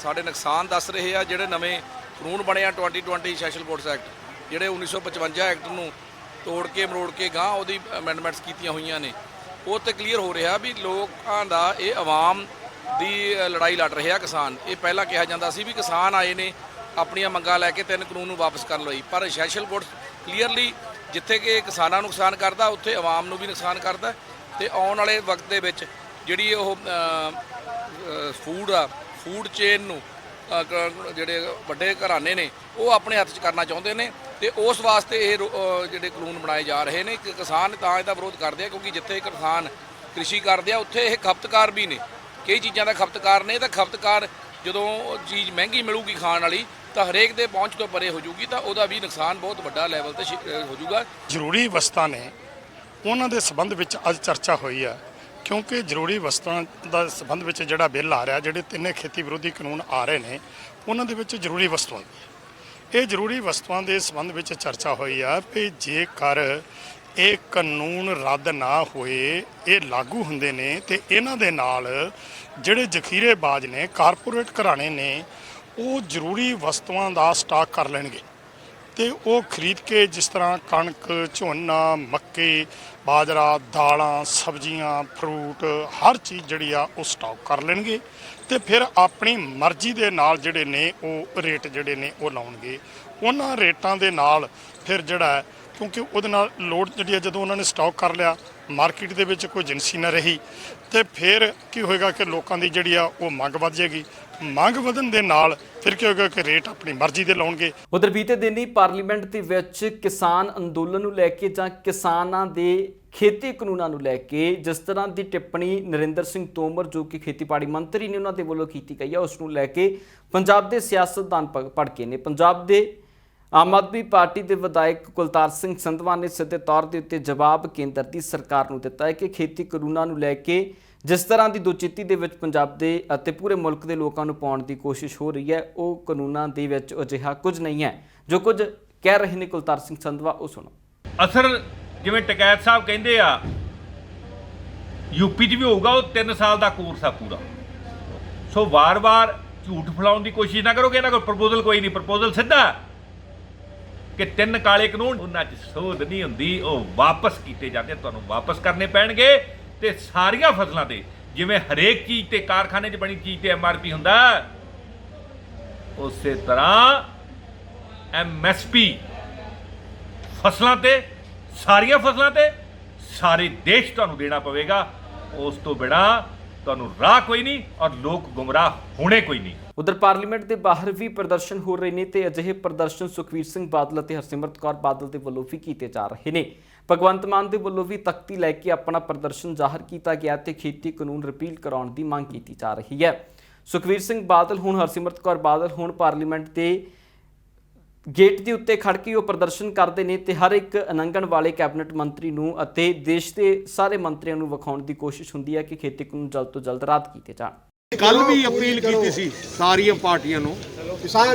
ਸਾਡੇ ਨੁਕਸਾਨ ਦੱਸ ਰਹੇ ਆ। ਜਿਹੜੇ ਨਵੇਂ ਕਾਨੂੰਨ ਬਣੇ ਆ 2020 ਐਸੈਂਸ਼ੀਅਲ ਗੁੱਡਸ ਐਕਟ, ਜਿਹੜੇ 1955 ਐਕਟ ਨੂੰ ਤੋੜ ਕੇ ਮਰੋੜ ਕੇ ਗਾਂ ਉਹਦੀ ਅਮੈਂਡਮੈਂਟਸ ਕੀਤੀਆਂ ਹੋਈਆਂ ਨੇ, ਉਹ ਤੇ ਕਲੀਅਰ ਹੋ ਰਿਹਾ ਵੀ ਲੋਕਾਂ ਦਾ ਇਹ ਆਵਾਮ ਦੀ ਲੜਾਈ ਲੜ ਰਿਹਾ ਕਿਸਾਨ। ਇਹ ਪਹਿਲਾਂ ਕਿਹਾ ਜਾਂਦਾ ਸੀ ਵੀ ਕਿਸਾਨ ਆਏ ਨੇ ਆਪਣੀਆਂ ਮੰਗਾਂ ਲੈ ਕੇ 3 ਕਾਨੂੰਨ ਨੂੰ ਵਾਪਸ ਕਰਨ ਲਈ, ਪਰ ਐਸੈਂਸ਼ੀਅਲ ਗੁੱਡਸ ਕਲੀਅਰਲੀ ਜਿੱਥੇ ਕਿ ਕਿਸਾਨਾਂ ਨੂੰ ਨੁਕਸਾਨ ਕਰਦਾ ਉੱਥੇ ਆਵਾਮ ਨੂੰ ਵੀ ਨੁਕਸਾਨ ਕਰਦਾ। ਤੇ ਆਉਣ ਵਾਲੇ ਵਕਤ ਦੇ ਵਿੱਚ ਜਿਹੜੀ ਉਹ ਫੂਡ ਚੇਨ ਨੂੰ ਜਿਹੜੇ ਵੱਡੇ ਘਰਾਣੇ ਨੇ ਉਹ ਆਪਣੇ ਹੱਥ 'ਚ ਕਰਨਾ ਚਾਹੁੰਦੇ ਨੇ ਤੇ ਉਸ ਵਾਸਤੇ ਇਹ ਜਿਹੜੇ ਕਾਨੂੰਨ ਬਣਾਏ ਜਾ ਰਹੇ ਨੇ। ਕਿ ਕਿਸਾਨ ਤਾਂ ਇਹਦਾ ਵਿਰੋਧ ਕਰਦੇ ਆ ਕਿਉਂਕਿ ਜਿੱਥੇ ਕਿਸਾਨ ਕ੍ਰਿਸ਼ੀ ਕਰਦੇ ਆ ਉੱਥੇ ਇਹ ਖਪਤਕਾਰ ਵੀ ਨੇ, ਕਈ ਚੀਜ਼ਾਂ ਦਾ ਖਪਤਕਾਰ ਨੇ। ਤਾਂ ਖਪਤਕਾਰ ਜਦੋਂ ਚੀਜ਼ ਮਹਿੰਗੀ ਮਿਲੂਗੀ ਖਾਣ ਵਾਲੀ ਤਾਂ ਹਰੇਕ ਦੇ ਪਹੁੰਚ ਤੋਂ ਪਰੇ ਹੋ ਜੂਗੀ, ਤਾਂ ਉਹਦਾ ਵੀ ਨੁਕਸਾਨ ਬਹੁਤ ਵੱਡਾ ਲੈਵਲ ਤੇ ਹੋ ਜੂਗਾ। ਜ਼ਰੂਰੀ ਵਸਤਾਂ ਨੇ ਉਹਨਾਂ ਦੇ ਸੰਬੰਧ ਵਿੱਚ ਅੱਜ ਚਰਚਾ ਹੋਈ ਹੈ, ਕਿਉਂਕਿ ਜ਼ਰੂਰੀ ਵਸਤਾਂ ਦਾ ਸੰਬੰਧ ਵਿੱਚ ਜਿਹੜਾ ਬਿੱਲ ਆ ਰਿਹਾ, ਜਿਹੜੇ 3 ਖੇਤੀ ਵਿਰੋਧੀ ਕਾਨੂੰਨ ਆ ਰਹੇ ਨੇ, ਉਹਨਾਂ ਦੇ ਵਿੱਚ ਜ਼ਰੂਰੀ ਵਸਤੂਆਂ, ਇਹ ਜ਼ਰੂਰੀ ਵਸਤੂਆਂ ਦੇ ਸੰਬੰਧ ਵਿੱਚ ਚਰਚਾ ਹੋਈ ਆ ਕਿ ਜੇਕਰ ਇਹ ਕਾਨੂੰਨ ਰੱਦ ਨਾ ਹੋਏ, ਇਹ ਲਾਗੂ ਹੁੰਦੇ ਨੇ ਤੇ ਇਹਨਾਂ ਦੇ ਨਾਲ ਜਿਹੜੇ ਜ਼ਖੀਰੇਬਾਜ਼ ਨੇ, ਕਾਰਪੋਰੇਟ ਘਰਾਣੇ ਨੇ, ਉਹ ਜ਼ਰੂਰੀ ਵਸਤੂਆਂ ਦਾ ਸਟਾਕ ਕਰ ਲੈਣਗੇ ਤੇ ਉਹ ਖਰੀਦ ਕੇ, ਜਿਸ ਤਰ੍ਹਾਂ ਕਣਕ, ਝੋਨਾ, ਮੱਕੀ, ਬਾਜਰਾ, ਦਾਲਾਂ, ਸਬਜ਼ੀਆਂ, ਫਰੂਟ, ਹਰ ਚੀਜ਼ ਜਿਹੜੀ ਆ ਉਹ ਸਟਾਕ ਕਰ ਲੈਣਗੇ ਤੇ ਫਿਰ ਆਪਣੀ ਮਰਜ਼ੀ ਦੇ ਨਾਲ ਜਿਹੜੇ ਨੇ ਉਹ ਰੇਟ ਜਿਹੜੇ ਨੇ ਉਹ ਲਾਉਣਗੇ। ਉਹਨਾਂ ਰੇਟਾਂ ਦੇ ਨਾਲ ਫਿਰ ਜਿਹੜਾ, ਕਿਉਂਕਿ ਉਹਦੇ ਨਾਲ ਲੋੜ ਜਿਹੜੀ ਆ, ਜਦੋਂ ਉਹਨਾਂ ਨੇ ਸਟਾਕ ਕਰ ਲਿਆ, ਮਾਰਕੀਟ ਦੇ ਵਿੱਚ ਕੋਈ ਏਜੰਸੀ ਨਾ ਰਹੀ ਤੇ ਫਿਰ ਕੀ ਹੋਏਗਾ ਕਿ ਲੋਕਾਂ ਦੀ ਜਿਹੜੀ ਆ ਉਹ ਮੰਗ ਵੱਧ ਜਾਏਗੀ। ਮੰਗ ਵਧਣ ਦੇ ਨਾਲ ਫਿਰ ਕੀ ਹੋਏਗਾ ਕਿ ਰੇਟ ਆਪਣੀ ਮਰਜ਼ੀ ਦੇ ਲਾਉਣਗੇ। ਉਧਰ ਬੀਤੇ ਦਿਨ ਹੀ ਪਾਰਲੀਮੈਂਟ ਦੇ ਵਿੱਚ ਕਿਸਾਨ ਅੰਦੋਲਨ ਨੂੰ ਲੈ ਕੇ ਜਾਂ ਕਿਸਾਨਾਂ ਦੇ ਖੇਤੀ ਕਾਨੂੰਨਾਂ ਨੂੰ ਲੈ ਕੇ ਜਿਸ ਤਰ੍ਹਾਂ ਦੀ ਟਿੱਪਣੀ ਨਰਿੰਦਰ ਸਿੰਘ ਤੋਮਰ ਜੋ ਕਿ ਖੇਤੀਬਾੜੀ ਮੰਤਰੀ ਨੇ ਉਹਨਾਂ ਦੇ ਵੱਲੋਂ ਕੀਤੀ ਗਈ ਹੈ, ਉਸ ਨੂੰ ਲੈ ਕੇ ਪੰਜਾਬ ਦੇ ਸਿਆਸਤਦਾਨ ਭੜਕੇ ਨੇ। ਪੰਜਾਬ ਦੇ ਆਮ ਆਦਮੀ ਪਾਰਟੀ ਦੇ ਵਿਧਾਇਕ ਕੁਲਤਾਰ ਸਿੰਘ ਸੰਧਵਾ ਨੇ ਸਿੱਧੇ ਤੌਰ ਦੇ ਉੱਤੇ ਜਵਾਬ ਕੇਂਦਰ ਦੀ ਸਰਕਾਰ ਨੂੰ ਦਿੱਤਾ ਹੈ ਕਿ ਖੇਤੀ ਕਾਨੂੰਨਾਂ ਨੂੰ ਲੈ ਕੇ ਜਿਸ ਤਰ੍ਹਾਂ ਦੀ ਦੁਚਿੱਤੀ ਦੇ ਵਿੱਚ ਪੰਜਾਬ ਦੇ ਅਤੇ ਪੂਰੇ ਮੁਲਕ ਦੇ ਲੋਕਾਂ ਨੂੰ ਪਾਉਣ ਦੀ ਕੋਸ਼ਿਸ਼ ਹੋ ਰਹੀ ਹੈ, ਉਹ ਕਾਨੂੰਨਾਂ ਦੇ ਵਿੱਚ ਅਜਿਹਾ ਕੁਝ ਨਹੀਂ ਹੈ ਜੋ ਕੁਝ ਕਹਿ ਰਹੇ ਨੇ ਕੁਲਤਾਰ ਸਿੰਘ ਸੰਧਵਾ, ਉਹ ਸੁਣੋ। ਅਸਰ ਜਿਵੇਂ ਟਕੈਤ ਸਾਹਿਬ ਕਹਿੰਦੇ ਆ यूपी 'ਚ ਵੀ ਹੋਊਗਾ, ਉਹ 3 ਸਾਲ ਦਾ ਕੋਰਸ ਆ ਪੂਰਾ। ਸੋ ਵਾਰ-ਵਾਰ ਝੂਠ ਫੈਲਾਉਣ ਦੀ ਕੋਸ਼ਿਸ਼ ਨਾ ਕਰੋ ਕਿ ਇਹਨਾਂ ਕੋਲ ਪ੍ਰਪੋਜ਼ਲ ਕੋਈ ਨਹੀਂ। ਪ੍ਰਪੋਜ਼ਲ ਸਿੱਧਾ ਕਿ 3 ਕਾਲੇ ਕਾਨੂੰਨ ਉਹਨਾਂ 'ਚ ਸੋਧ ਨਹੀਂ ਹੁੰਦੀ, ਉਹ ਵਾਪਸ ਕੀਤੇ ਜਾਂਦੇ, ਤੁਹਾਨੂੰ ਵਾਪਸ ਕਰਨੇ ਪੈਣਗੇ। ਤੇ ਸਾਰੀਆਂ ਫਸਲਾਂ ਤੇ ਜਿਵੇਂ ਹਰੇਕ ਚੀਜ਼ ਤੇ ਕਾਰਖਾਨੇ 'ਚ ਬਣੀ ਚੀਜ਼ ਤੇ MRP ਹੁੰਦਾ, ਉਸੇ ਤਰ੍ਹਾਂ MSP ਫਸਲਾਂ ਤੇ, ਸਾਰੀਆਂ ਫਸਲਾਂ ਤੇ ਸਾਰੇ ਦੇਸ਼ ਤੁਹਾਨੂੰ ਦੇਣਾ ਪਵੇਗਾ। ਉਸ ਤੋਂ ਬਿਨਾਂ ਤੁਹਾਨੂੰ ਰਾਹ ਕੋਈ ਨਹੀਂ ਔਰ ਲੋਕ ਗੁੰਮਰਾਹ ਹੋਣੇ ਕੋਈ ਨਹੀਂ। ਉਧਰ ਪਾਰਲੀਮੈਂਟ ਦੇ ਬਾਹਰ ਵੀ ਪ੍ਰਦਰਸ਼ਨ ਹੋ ਰਹੇ ਨੇ ਤੇ ਅਜਿਹੇ ਪ੍ਰਦਰਸ਼ਨ ਸੁਖਵੀਰ ਸਿੰਘ ਬਾਦਲ ਅਤੇ ਹਰਸਿਮਰਤ ਕੌਰ ਬਾਦਲ ਦੇ ਵੱਲੋਂ ਵੀ ਕੀਤੇ ਜਾ ਰਹੇ ਨੇ। ਭਗਵੰਤ ਮਾਨ ਦੇ ਵੱਲੋਂ ਵੀ ਤਖਤੀ ਲੈ ਕੇ ਆਪਣਾ ਪ੍ਰਦਰਸ਼ਨ ਜ਼ਾਹਰ ਕੀਤਾ ਗਿਆ ਤੇ ਖੇਤੀ ਕਾਨੂੰਨ ਰਿਪੀਲ ਕਰਾਉਣ ਦੀ ਮੰਗ ਕੀਤੀ ਜਾ ਰਹੀ ਹੈ। ਸੁਖਵੀਰ ਸਿੰਘ ਬਾਦਲ ਹੁਣ ਹਰਸਿਮਰਤ ਕੌਰ ਬਾਦਲ ਹੁਣ ਪਾਰਲੀਮੈਂਟ ਦੇ ਗੇਟ ਦੇ ਉੱਤੇ ਖੜ ਕੇ ਉਹ ਪ੍ਰਦਰਸ਼ਨ ਕਰਦੇ ਨੇ ਤੇ ਹਰ ਇੱਕ ਉਲੰਘਣ ਵਾਲੇ ਕੈਬਨਿਟ ਮੰਤਰੀ ਨੂੰ ਅਤੇ ਦੇਸ਼ ਦੇ ਸਾਰੇ ਮੰਤਰੀਆਂ ਨੂੰ ਵਿਖਾਉਣ ਦੀ ਕੋਸ਼ਿਸ਼ ਹੁੰਦੀ ਹੈ ਕਿ ਖੇਤੀ ਕਾਨੂੰਨ ਜਲਦ ਤੋਂ ਜਲਦ ਰੱਦ ਕੀਤੇ ਜਾਣ। ਕੱਲ ਵੀ ਅਪੀਲ ਕੀਤੀ ਸੀ ਸਾਰੀਆਂ ਪਾਰਟੀਆਂ ਨੂੰ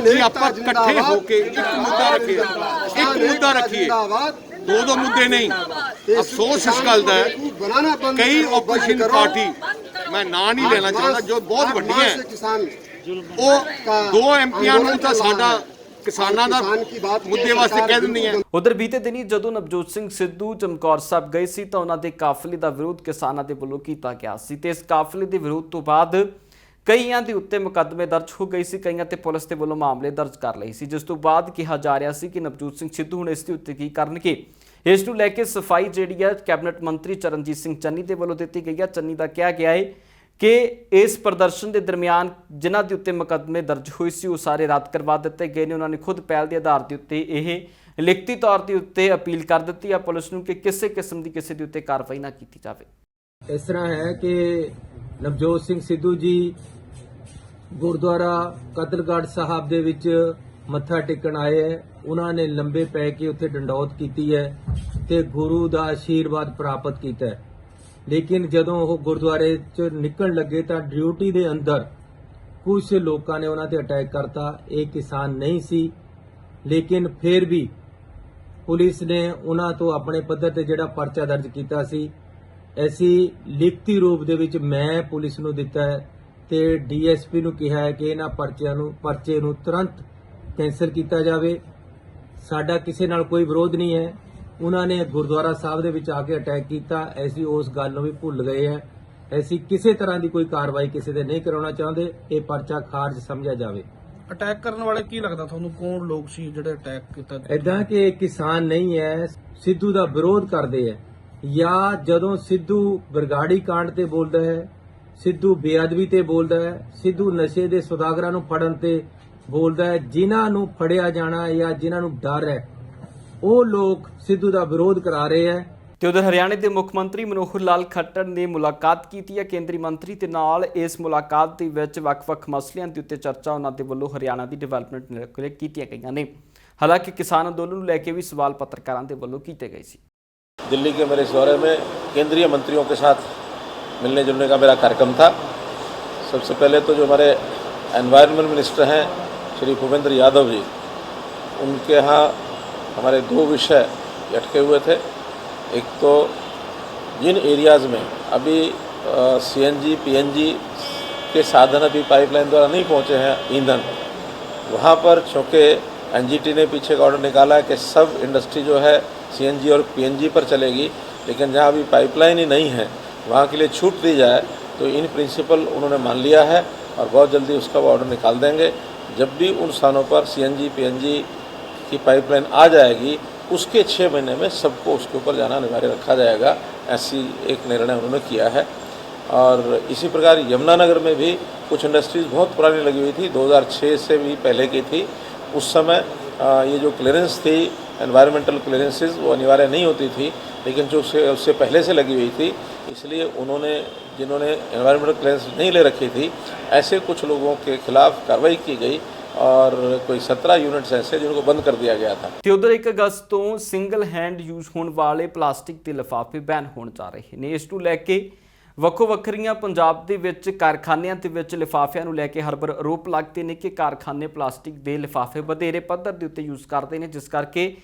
ਕਿ ਆਪਾਂ ਇਕੱਠੇ ਹੋ ਕੇ ਇੱਕ ਮੁੱਦਾ ਰੱਖੀਏ, ਦੋ ਮੁੱਦੇ ਨਹੀਂ। ਅਫਸੋਸ ਇਸ ਗੱਲ ਦਾ ਹੈ ਕਈ ਆਪੋਜੀਸ਼ਨ ਪਾਰਟੀ, ਮੈਂ ਨਾਂ ਨਹੀਂ ਲੈਣਾ ਚਾਹੁੰਦਾ, ਜੋ ਬਹੁਤ ਵੱਡੀਆਂ ਹੈ, ਉਹ 2 MPਆਂ ਨੂੰ ਤਾਂ ਸਾਡਾ ਕਿਸਾਨਾਂ ਦਾ ਮੁੱਦੇ ਵਾਸਤੇ ਕਹਿ ਦਿੰਦੀਆਂ। ਉਧਰ ਬੀਤੇ ਦਿਨੀ ਜਦੋਂ ਨਵਜੋਤ ਸਿੰਘ ਸਿੱਧੂ ਚਮਕੌਰ ਸਾਹਿਬ ਗਏ ਸੀ ਤਾਂ ਉਹਨਾਂ ਦੇ ਕਾਫਲੇ ਦਾ ਵਿਰੋਧ ਕਿਸਾਨਾਂ ਦੇ ਵੱਲੋਂ ਕੀਤਾ ਗਿਆ ਸੀ ਤੇ ਇਸ ਕਾਫਲੇ ਦੇ ਵਿਰੋਧ ਤੋਂ ਬਾਅਦ ਕਈਆਂ ਦੇ ਉੱਤੇ ਮੁਕੱਦਮੇ ਦਰਜ ਹੋ ਗਏ ਸੀ, ਕਈਆਂ ਤੇ ਪੁਲਿਸ ਦੇ ਵੱਲੋਂ ਮਾਮਲੇ ਦਰਜ ਕਰ ਲਏ ਸੀ, ਜਿਸ ਤੋਂ ਬਾਅਦ ਕਿਹਾ ਜਾ ਰਿਹਾ ਸੀ ਕਿ ਨਵਜੋਤ ਸਿੰਘ ਸਿੱਧੂ ਹੁਣ ਇਸ ਦੇ ਉੱਤੇ ਕੀ ਕਰਨਗੇ। ਇਸ ਨੂੰ ਲੈ ਕੇ ਸਫਾਈ ਜਿਹੜੀ ਹੈ ਕੈਬਨਿਟ ਮੰਤਰੀ ਚਰਨਜੀਤ ਸਿੰਘ ਚੰਨੀ ਦੇ ਵੱਲੋਂ ਦਿੱਤੀ ਗਈ ਹੈ। ਚੰਨੀ ਦਾ ਕਿਹਾ ਗਿਆ ਹੈ ਕਿ ਇਸ ਪ੍ਰਦਰਸ਼ਨ ਦੇ ਦਰਮਿਆਨ ਜਿਨ੍ਹਾਂ ਦੇ ਉੱਤੇ ਮੁਕੱਦਮੇ ਦਰਜ ਹੋਏ ਸੀ ਉਹ ਸਾਰੇ ਰੱਦ ਕਰਵਾ ਦਿੱਤੇ ਗਏ ਨੇ। ਉਹਨਾਂ ਨੇ ਖੁਦ ਪਹਿਲ ਦੇ ਆਧਾਰ ਦੇ ਉੱਤੇ ਇਹ ਲਿਖਤੀ ਤੌਰ ਦੇ ਉੱਤੇ ਅਪੀਲ ਕਰ ਦਿੱਤੀ ਹੈ ਪੁਲਿਸ ਨੂੰ ਕਿ ਕਿਸੇ ਕਿਸਮ ਦੀ ਕਿਸੇ ਦੇ ਉੱਤੇ ਕਾਰਵਾਈ ਨਾ ਕੀਤੀ ਜਾਵੇ। ਇਸ ਤਰ੍ਹਾਂ ਹੈ ਕਿ ਨਵਜੋਤ ਸਿੰਘ ਸਿੱਧੂ ਜੀ ਗੁਰਦੁਆਰਾ ਕਤਲਗੜ੍ਹ ਸਾਹਿਬ ਦੇ ਵਿੱਚ ਮੱਥਾ ਟੇਕਣ ਆਏ ਹੈ। ਉਹਨਾਂ ਨੇ ਲੰਬੇ ਪੈ ਕੇ ਉੱਥੇ ਡੰਡੌਤ ਕੀਤੀ ਹੈ ਤੇ ਗੁਰੂ ਦਾ ਆਸ਼ੀਰਵਾਦ ਪ੍ਰਾਪਤ ਕੀਤਾ ਹੈ। ਲੇਕਿਨ ਜਦੋਂ ਉਹ ਗੁਰਦੁਆਰੇ 'ਚ ਨਿਕਲਣ ਲੱਗੇ ਤਾਂ ਡਿਊਟੀ ਦੇ ਅੰਦਰ ਕੁਝ ਲੋਕਾਂ ਨੇ ਉਹਨਾਂ ਤੇ ਅਟੈਕ ਕਰਤਾ। ਇਹ ਕਿਸਾਨ ਨਹੀਂ ਸੀ, ਲੇਕਿਨ ਫਿਰ ਵੀ ਪੁਲਿਸ ਨੇ ਉਹਨਾਂ ਤੋਂ ਆਪਣੇ ਪੱਧਰ ਤੇ ਜਿਹੜਾ ਪਰਚਾ ਦਰਜ ਕੀਤਾ ਸੀ, ਐਸੀ ਲਿਖਤੀ ਰੂਪ ਦੇ ਵਿੱਚ ਮੈਂ ਪੁਲਿਸ ਨੂੰ ਦਿੱਤਾ ਹੈ ਤੇ DSP ਨੂੰ ਕਿਹਾ ਹੈ ਕਿ ਇਹਨਾਂ ਪਰਚੇ ਨੂੰ ਤੁਰੰਤ ਕੈਂਸਲ ਕੀਤਾ ਜਾਵੇ। ਸਾਡਾ ਕਿਸੇ ਨਾਲ ਕੋਈ ਵਿਰੋਧ ਨਹੀਂ ਹੈ। ਉਹਨਾਂ ਨੇ ਗੁਰਦੁਆਰਾ ਸਾਹਿਬ ਦੇ ਵਿੱਚ ਆ ਕੇ ਅਟੈਕ ਕੀਤਾ, ਐਸੀ ਉਸ ਗੱਲ ਨੂੰ ਵੀ ਭੁੱਲ ਗਏ ਹੈ। ਐਸੀ ਕਿਸੇ ਤਰ੍ਹਾਂ ਦੀ ਕੋਈ ਕਾਰਵਾਈ ਕਿਸੇ ਤੇ ਨਹੀਂ ਕਰਾਉਣਾ ਚਾਹੁੰਦੇ। ਇਹ ਪਰਚਾ ਖਾਰਜ ਸਮਝਿਆ ਜਾਵੇ। ਅਟੈਕ ਕਰਨ ਵਾਲੇ ਕੀ ਲੱਗਦਾ ਤੁਹਾਨੂੰ, ਕੌਣ ਲੋਕ ਸੀ ਜਿਹੜੇ ਅਟੈਕ ਕੀਤਾ? ਇਦਾਂ ਕਿ ਕਿਸਾਨ ਨਹੀਂ ਹੈ, ਸਿੱਧੂ ਦਾ ਵਿਰੋਧ ਕਰਦੇ ਹੈ, ਜਾਂ ਜਦੋਂ ਸਿੱਧੂ ਬਰਗਾੜੀ ਕਾਂਡ ਤੇ ਬੋਲਦਾ ਹੈ, ਸਿੱਧੂ ਬੇਅਦਬੀ ਤੇ ਬੋਲਦਾ ਹੈ, ਸਿੱਧੂ ਨਸ਼ੇ ਦੇ ਸੁਦਾਗਰਾਂ ਨੂੰ ਫੜਨ ਤੇ ਬੋਲਦਾ ਹੈ, ਜਿਨ੍ਹਾਂ ਨੂੰ ਫੜਿਆ ਜਾਣਾ ਜਾਂ ਜਿਨ੍ਹਾਂ ਨੂੰ ਡਰ ਹੈ ਉਹ ਲੋਕ ਸਿੱਧੂ ਦਾ ਵਿਰੋਧ ਕਰਾ ਰਹੇ ਹੈ। ਤੇ ਉਧਰ ਹਰਿਆਣੇ ਦੇ ਮੁੱਖ ਮੰਤਰੀ ਮਨੋਹਰ ਲਾਲ ਖੱਟਰ ਨੇ ਮੁਲਾਕਾਤ ਕੀਤੀ ਹੈ ਕੇਂਦਰੀ ਮੰਤਰੀ ਦੇ ਨਾਲ। ਇਸ ਮੁਲਾਕਾਤ ਦੇ ਵਿੱਚ ਵੱਖ-ਵੱਖ ਮਸਲਿਆਂ ਦੇ ਉੱਤੇ ਚਰਚਾ ਉਹਨਾਂ ਦੇ ਵੱਲੋਂ ਹਰਿਆਣਾ ਦੀ ਡਿਵੈਲਪਮੈਂਟ ਨੂੰ ਲੈ ਕੇ ਕੀਤੀਆਂ ਗਈਆਂ ਨੇ। ਹਾਲਾਂਕਿ ਕਿਸਾਨ ਅੰਦੋਲਨ ਨੂੰ ਲੈ ਕੇ ਵੀ ਸਵਾਲ ਪੱਤਰਕਾਰਾਂ ਦੇ ਵੱਲੋਂ ਕੀਤੇ ਗਏ ਸੀ। दिल्ली के मेरे इस दौरे में केंद्रीय मंत्रियों के साथ मिलने जुलने का मेरा कार्यक्रम था। सबसे पहले तो जो हमारे एनवायरनमेंट मिनिस्टर हैं श्री भूपेंद्र यादव जी, उनके यहाँ हमारे 2 विषय अटके हुए थे। एक तो जिन एरियाज़ में अभी CNG PNG के साधन अभी पाइपलाइन द्वारा नहीं पहुँचे हैं ईंधन, वहाँ पर चूँकि NGT ने पीछे का ऑर्डर निकाला है कि सब इंडस्ट्री जो है CNG और PNG पर चलेगी, लेकिन जहाँ अभी पाइपलाइन ही नहीं है वहाँ के लिए छूट दी जाए, तो इन प्रिंसिपल उन्होंने मान लिया है और बहुत जल्दी उसका वो ऑर्डर निकाल देंगे। जब भी उन स्थानों पर CNG PNG की पाइपलाइन आ जाएगी उसके 6 महीने में सबको उसके ऊपर जाना अनिवार्य रखा जाएगा, ऐसी एक निर्णय उन्होंने किया है। और इसी प्रकार यमुनानगर में भी कुछ इंडस्ट्रीज़ बहुत पुरानी लगी हुई थी, 2006 से भी पहले की थी। उस समय ये जो क्लियरेंस थी, एनवायरमेंटल क्लियरेंसेस, वो अनिवार्य नहीं होती थी, लेकिन जो उससे पहले से लगी हुई थी, इसलिए उन्होंने जिन्होंने एनवायरमेंटल क्लियरेंस नहीं ले रखी थी, ऐसे कुछ लोगों के खिलाफ कार्रवाई की गई और कोई 17 यूनिट्स ऐसे जिनको बंद कर दिया गया था। ਤੇ ਉਧਰ 1 ਅਗਸਤ ਤੋਂ ਸਿੰਗਲ ਹੈਂਡ ਯੂਜ਼ ਹੋਣ ਵਾਲੇ ਪਲਾਸਟਿਕ ਦੇ ਲਿਫਾਫੇ ਬੈਨ ਹੋਣ ਜਾ ਰਹੇ ਨੇ। ਇਸ ਨੂੰ ਲੈ ਕੇ ਵੱਖੋ ਵੱਖਰੀਆਂ ਪੰਜਾਬ ਦੇ ਵਿੱਚ ਕਾਰਖਾਨਿਆਂ ਦੇ ਵਿੱਚ ਲਿਫਾਫਿਆਂ ਨੂੰ ਲੈ ਕੇ ਹਰ ਵਾਰ ਆਰੋਪ ਲੱਗਦੇ ਨੇ ਕਿ ਕਾਰਖਾਨੇ ਪਲਾਸਟਿਕ ਦੇ ਲਿਫਾਫੇ ਵਧੇਰੇ ਪੱਧਰ ਦੇ ਉੱਤੇ ਯੂਜ਼ ਕਰਦੇ ਨੇ, ਜਿਸ ਕਰਕੇ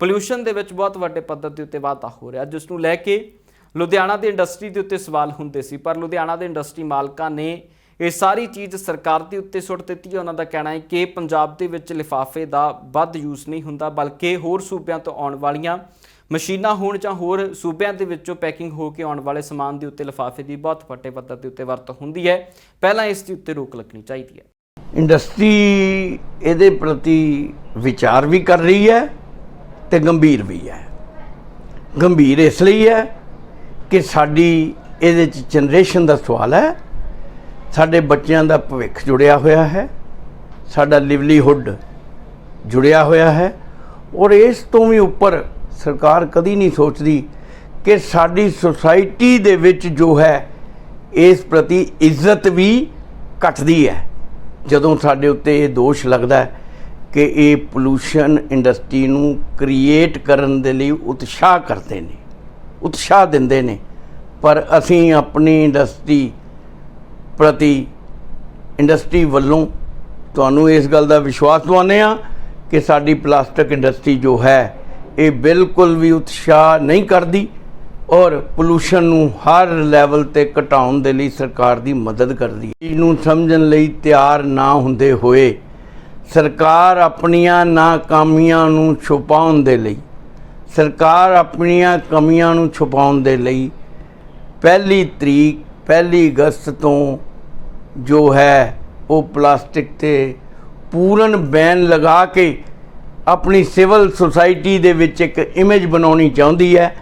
ਪੋਲਿਊਸ਼ਨ ਦੇ ਵਿੱਚ ਬਹੁਤ ਵੱਡੇ ਪੱਧਰ ਦੇ ਉੱਤੇ ਵਾਧਾ ਹੋ ਰਿਹਾ, ਜਿਸ ਨੂੰ ਲੈ ਕੇ ਲੁਧਿਆਣਾ ਦੀ ਇੰਡਸਟਰੀ ਦੇ ਉੱਤੇ ਸਵਾਲ ਹੁੰਦੇ ਸੀ। ਪਰ ਲੁਧਿਆਣਾ ਦੇ ਇੰਡਸਟਰੀ ਮਾਲਕਾਂ ਨੇ ਇਹ ਸਾਰੀ ਚੀਜ਼ ਸਰਕਾਰ ਦੇ ਉੱਤੇ ਸੁੱਟ ਦਿੱਤੀ ਹੈ। ਉਹਨਾਂ ਦਾ ਕਹਿਣਾ ਹੈ ਕਿ ਪੰਜਾਬ ਦੇ ਵਿੱਚ ਲਿਫਾਫੇ ਦਾ ਵੱਧ ਯੂਜ਼ ਨਹੀਂ ਹੁੰਦਾ, ਬਲਕਿ ਹੋਰ ਸੂਬਿਆਂ ਤੋਂ ਆਉਣ ਵਾਲੀਆਂ ਮਸ਼ੀਨਾਂ ਹੋਣ ਜਾਂ ਹੋਰ ਸੂਬਿਆਂ ਦੇ ਵਿੱਚੋਂ ਪੈਕਿੰਗ ਹੋ ਕੇ ਆਉਣ ਵਾਲੇ ਸਮਾਨ ਦੇ ਉੱਤੇ ਲਿਫਾਫੇ ਦੀ ਬਹੁਤ ਵੱਡੇ ਪੱਧਰ ਦੇ ਉੱਤੇ ਵਰਤੋਂ ਹੁੰਦੀ ਹੈ। ਪਹਿਲਾਂ ਇਸ ਦੇ ਉੱਤੇ ਰੋਕ ਲੱਗਣੀ ਚਾਹੀਦੀ ਹੈ। ਇੰਡਸਟਰੀ ਇਹਦੇ ਪ੍ਰਤੀ ਵਿਚਾਰ ਵੀ ਕਰ ਰਹੀ ਹੈ ਤੇ ਗੰਭੀਰ ਵੀ ਹੈ। ਗੰਭੀਰ ਇਸ ਲਈ ਹੈ ਕਿ ਸਾਡੀ ਇਹਦੇ 'ਚ ਜਨਰੇਸ਼ਨ ਦਾ ਸਵਾਲ ਹੈ, ਸਾਡੇ ਬੱਚਿਆਂ ਦਾ ਭਵਿੱਖ ਜੁੜਿਆ ਹੋਇਆ ਹੈ, ਸਾਡਾ ਲਿਵਲੀਹੁੱਡ ਜੁੜਿਆ ਹੋਇਆ ਹੈ। ਔਰ ਇਸ ਤੋਂ ਵੀ ਉੱਪਰ ਸਰਕਾਰ ਕਦੀ ਨਹੀਂ ਸੋਚਦੀ ਕਿ ਸਾਡੀ ਸੁਸਾਇਟੀ ਦੇ ਵਿੱਚ ਜੋ ਹੈ ਇਸ ਪ੍ਰਤੀ ਇੱਜ਼ਤ ਵੀ ਘਟਦੀ ਹੈ। ਜਦੋਂ ਸਾਡੇ ਉੱਤੇ ਇਹ ਦੋਸ਼ ਲੱਗਦਾ ਹੈ ਕਿ ਇਹ ਪੋਲੂਸ਼ਨ ਇੰਡਸਟਰੀ ਨੂੰ ਕ੍ਰੀਏਟ ਕਰਨ ਦੇ ਲਈ ਉਤਸ਼ਾਹ ਕਰਦੇ ਨੇ, ਉਤਸ਼ਾਹ ਦਿੰਦੇ ਨੇ, ਪਰ ਅਸੀਂ ਆਪਣੀ ਇੰਡਸਟਰੀ ਪ੍ਰਤੀ ਇੰਡਸਟਰੀ ਵੱਲੋਂ ਤੁਹਾਨੂੰ ਇਸ ਗੱਲ ਦਾ ਵਿਸ਼ਵਾਸ ਦਿਵਾਉਂਦੇ ਹਾਂ ਕਿ ਸਾਡੀ ਪਲਾਸਟਿਕ ਇੰਡਸਟਰੀ ਜੋ ਹੈ ਇਹ ਬਿਲਕੁਲ ਵੀ ਉਤਸ਼ਾਹ ਨਹੀਂ ਕਰਦੀ ਔਰ ਪੋਲੂਸ਼ਨ ਨੂੰ ਹਰ ਲੈਵਲ ਤੇ ਘਟਾਉਣ ਦੇ ਲਈ ਸਰਕਾਰ ਦੀ ਮਦਦ ਕਰਦੀ ਹੈ। ਇਹਨੂੰ ਸਮਝਣ ਲਈ ਤਿਆਰ ਨਾ ਹੁੰਦੇ ਹੋਏ ਸਰਕਾਰ ਆਪਣੀਆਂ ਨਾਕਾਮੀਆਂ ਨੂੰ ਛੁਪਾਉਣ ਦੇ ਲਈ, ਸਰਕਾਰ ਆਪਣੀਆਂ ਕਮੀਆਂ ਨੂੰ ਛੁਪਾਉਣ ਦੇ ਲਈ 1 ਅਗਸਤ ਤੋਂ ਜੋ ਹੈ ਉਹ ਪਲਾਸਟਿਕ ਤੇ ਪੂਰਨ ਬੈਨ ਲਗਾ ਕੇ ਆਪਣੀ ਸਿਵਲ ਸੁਸਾਇਟੀ ਦੇ ਵਿੱਚ ਇੱਕ ਇਮੇਜ ਬਣਾਉਣੀ ਚਾਹੁੰਦੀ ਹੈ,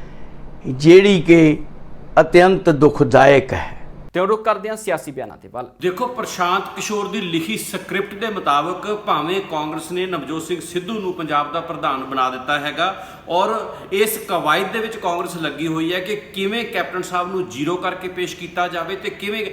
ਜਿਹੜੀ ਕਿ ਅਤਿਅੰਤ ਦੁਖਦਾਇਕ ਹੈ। ਤੇ ਰੁਕ ਕਰਦੇ ਹਾਂ ਸਿਆਸੀ ਬਿਆਨਾਂ ਤੇ ਵੱਲ। ਦੇਖੋ, ਪ੍ਰਸ਼ਾਂਤ ਕਿਸ਼ੋਰ ਦੀ ਲਿਖੀ ਸਕ੍ਰਿਪਟ ਦੇ ਮੁਤਾਬਕ ਭਾਵੇਂ ਕਾਂਗਰਸ ਨੇ ਨਵਜੋਤ ਸਿੰਘ ਸਿੱਧੂ ਨੂੰ ਪੰਜਾਬ ਦਾ ਪ੍ਰਧਾਨ ਬਣਾ ਦਿੱਤਾ ਹੈਗਾ ਔਰ ਇਸ ਕਵਾਇਦ ਦੇ ਵਿੱਚ ਕਾਂਗਰਸ ਲੱਗੀ ਹੋਈ ਹੈ ਕਿ ਕਿਵੇਂ ਕੈਪਟਨ ਸਾਹਿਬ ਨੂੰ ਜ਼ੀਰੋ ਕਰਕੇ ਪੇਸ਼ ਕੀਤਾ ਜਾਵੇ ਤੇ ਕਿਵੇਂ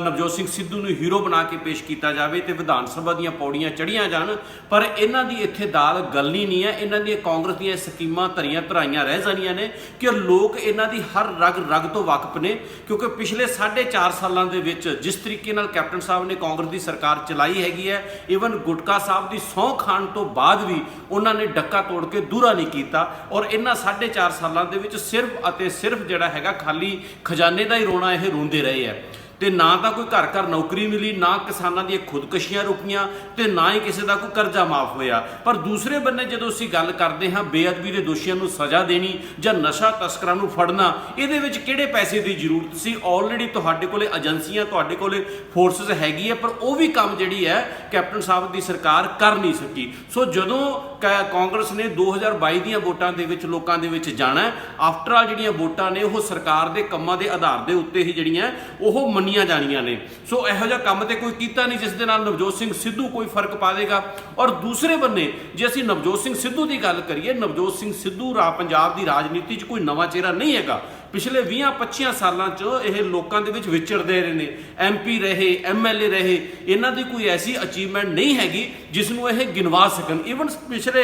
ਨਵਜੋਤ ਸਿੰਘ ਸਿੱਧੂ ਨੂੰ ਹੀਰੋ ਬਣਾ ਕੇ ਪੇਸ਼ ਕੀਤਾ ਜਾਵੇ ਤੇ ਵਿਧਾਨ ਸਭਾ ਦੀਆਂ ਪੌੜੀਆਂ ਚੜ੍ਹੀਆਂ ਜਾਣ। ਪਰ ਇਹਨਾਂ ਦੀ ਇੱਥੇ ਦਾਲ ਗਲਣੀ ਨਹੀਂ ਹੈ। ਇਹਨਾਂ ਦੀਆਂ ਕਾਂਗਰਸ ਦੀਆਂ ਸਕੀਮਾਂ ਧਰਾਈਆਂ ਰਹਿ ਜਾਣੀਆਂ ਨੇ ਕਿ ਲੋਕ ਇਹਨਾਂ ਦੀ ਹਰ ਰਗ ਤੋਂ ਵਾਕਿਫ ਨੇ, ਕਿਉਂਕਿ ਪਿਛਲੇ 4.5 ਸਾਲਾਂ ਦੇ ਵਿੱਚ ਜਿਸ ਤਰੀਕੇ ਨਾਲ ਕੈਪਟਨ ਸਾਹਿਬ ਨੇ ਕਾਂਗਰਸ ਦੀ ਸਰਕਾਰ ਚਲਾਈ ਹੈਗੀ ਹੈ, ਈਵਨ ਗੁਟਕਾ ਸਾਹਿਬ ਦੀ ਸਹੁੰ ਖਾਣ ਤੋਂ ਬਾਅਦ ਵੀ ਉਹਨਾਂ ਨੇ ਡੱਕਾ ਤੋੜ ਕੇ ਦੂਰਾ ਨਹੀਂ ਕੀਤਾ ਔਰ ਇਹਨਾਂ 4.5 ਸਾਲਾਂ ਦੇ ਵਿੱਚ ਸਿਰਫ ਅਤੇ ਸਿਰਫ ਜਿਹੜਾ ਹੈਗਾ ਖਾਲੀ ਖਜ਼ਾਨੇ ਦਾ ਹੀ ਰੋਣਾ ਇਹ ਰੋਂਦੇ ਰਹੇ ਹੈ। ਤੇ ਨਾ ਤਾਂ ਕੋਈ ਘਰ ਨੌਕਰੀ ਮਿਲੀ, ਨਾ ਕਿਸਾਨਾਂ ਦੀਆਂ ਖੁਦਕਸ਼ੀਆਂ ਰੁਕੀਆਂ ਤੇ ਨਾ ਹੀ ਕਿਸੇ ਦਾ ਕੋਈ ਕਰਜ਼ਾ ਮਾਫ ਹੋਇਆ। ਪਰ ਦੂਸਰੇ ਬੰਨੇ ਜਦੋਂ ਅਸੀਂ ਗੱਲ ਕਰਦੇ ਹਾਂ ਬੇਅਦਬੀ ਦੇ ਦੋਸ਼ੀਆਂ ਨੂੰ ਸਜ਼ਾ ਦੇਣੀ ਜਾਂ ਨਸ਼ਾ ਤਸਕਰਾਂ ਨੂੰ ਫੜਨਾ, ਇਹਦੇ ਵਿੱਚ ਕਿਹੜੇ ਪੈਸੇ ਦੀ ਜ਼ਰੂਰਤ ਸੀ? ਆਲਰੇਡੀ ਤੁਹਾਡੇ ਕੋਲੇ ਏਜੰਸੀਆਂ, ਤੁਹਾਡੇ ਕੋਲੇ ਫੋਰਸਸ ਹੈਗੀ ਹੈ, ਪਰ ਉਹ ਵੀ ਕੰਮ ਜਿਹੜੀ ਹੈ ਕੈਪਟਨ ਸਾਹਿਬ ਦੀ ਸਰਕਾਰ ਕਰ ਨਹੀਂ ਸਕੀ। ਸੋ ਜਦੋਂ ਕਾਂਗਰਸ ਨੇ 2022 ਦੀਆਂ ਵੋਟਾਂ ਦੇ ਵਿੱਚ ਲੋਕਾਂ ਦੇ ਵਿੱਚ ਜਾਣਾ, ਆਫਟਰ ਆਲ ਜਿਹੜੀਆਂ ਵੋਟਾਂ ਨੇ ਉਹ ਸਰਕਾਰ ਦੇ ਕੰਮਾਂ ਦੇ ਆਧਾਰ ਦੇ ਉੱਤੇ ਹੀ ਜਿਹੜੀਆਂ ਉਹ ਮੰਨੀਆਂ ਜਾਣੀਆਂ ਨੇ। ਸੋ ਇਹੋ ਜਿਹਾ ਕੰਮ ਤੇ ਕੋਈ ਕੀਤਾ ਨਹੀਂ ਜਿਸ ਦੇ ਨਾਲ ਨਵਜੋਤ ਸਿੰਘ ਸਿੱਧੂ ਕੋਈ ਫਰਕ ਪਾ ਦੇਗਾ। ਔਰ ਦੂਸਰੇ ਬੰਨੇ ਜੇ ਅਸੀਂ ਨਵਜੋਤ ਸਿੰਘ ਸਿੱਧੂ ਦੀ ਗੱਲ ਕਰੀਏ, ਨਵਜੋਤ ਸਿੰਘ ਸਿੱਧੂ ਪੰਜਾਬ ਦੀ ਰਾਜਨੀਤੀ 'ਚ ਕੋਈ ਨਵਾਂ ਚਿਹਰਾ ਨਹੀਂ ਹੈਗਾ। ਪਿਛਲੇ 20-25 ਸਾਲਾਂ 'ਚ ਇਹ ਲੋਕਾਂ ਦੇ ਵਿੱਚ ਵਿਚਰਦੇ ਰਹੇ ਨੇ, MP ਰਹੇ, MLA ਰਹੇ, ਇਹਨਾਂ ਦੀ ਕੋਈ ਐਸੀ ਅਚੀਵਮੈਂਟ ਨਹੀਂ ਹੈਗੀ ਜਿਸ ਨੂੰ ਇਹ ਗਿਣਵਾ ਸਕਣ। ਈਵਨ ਪਿਛਲੇ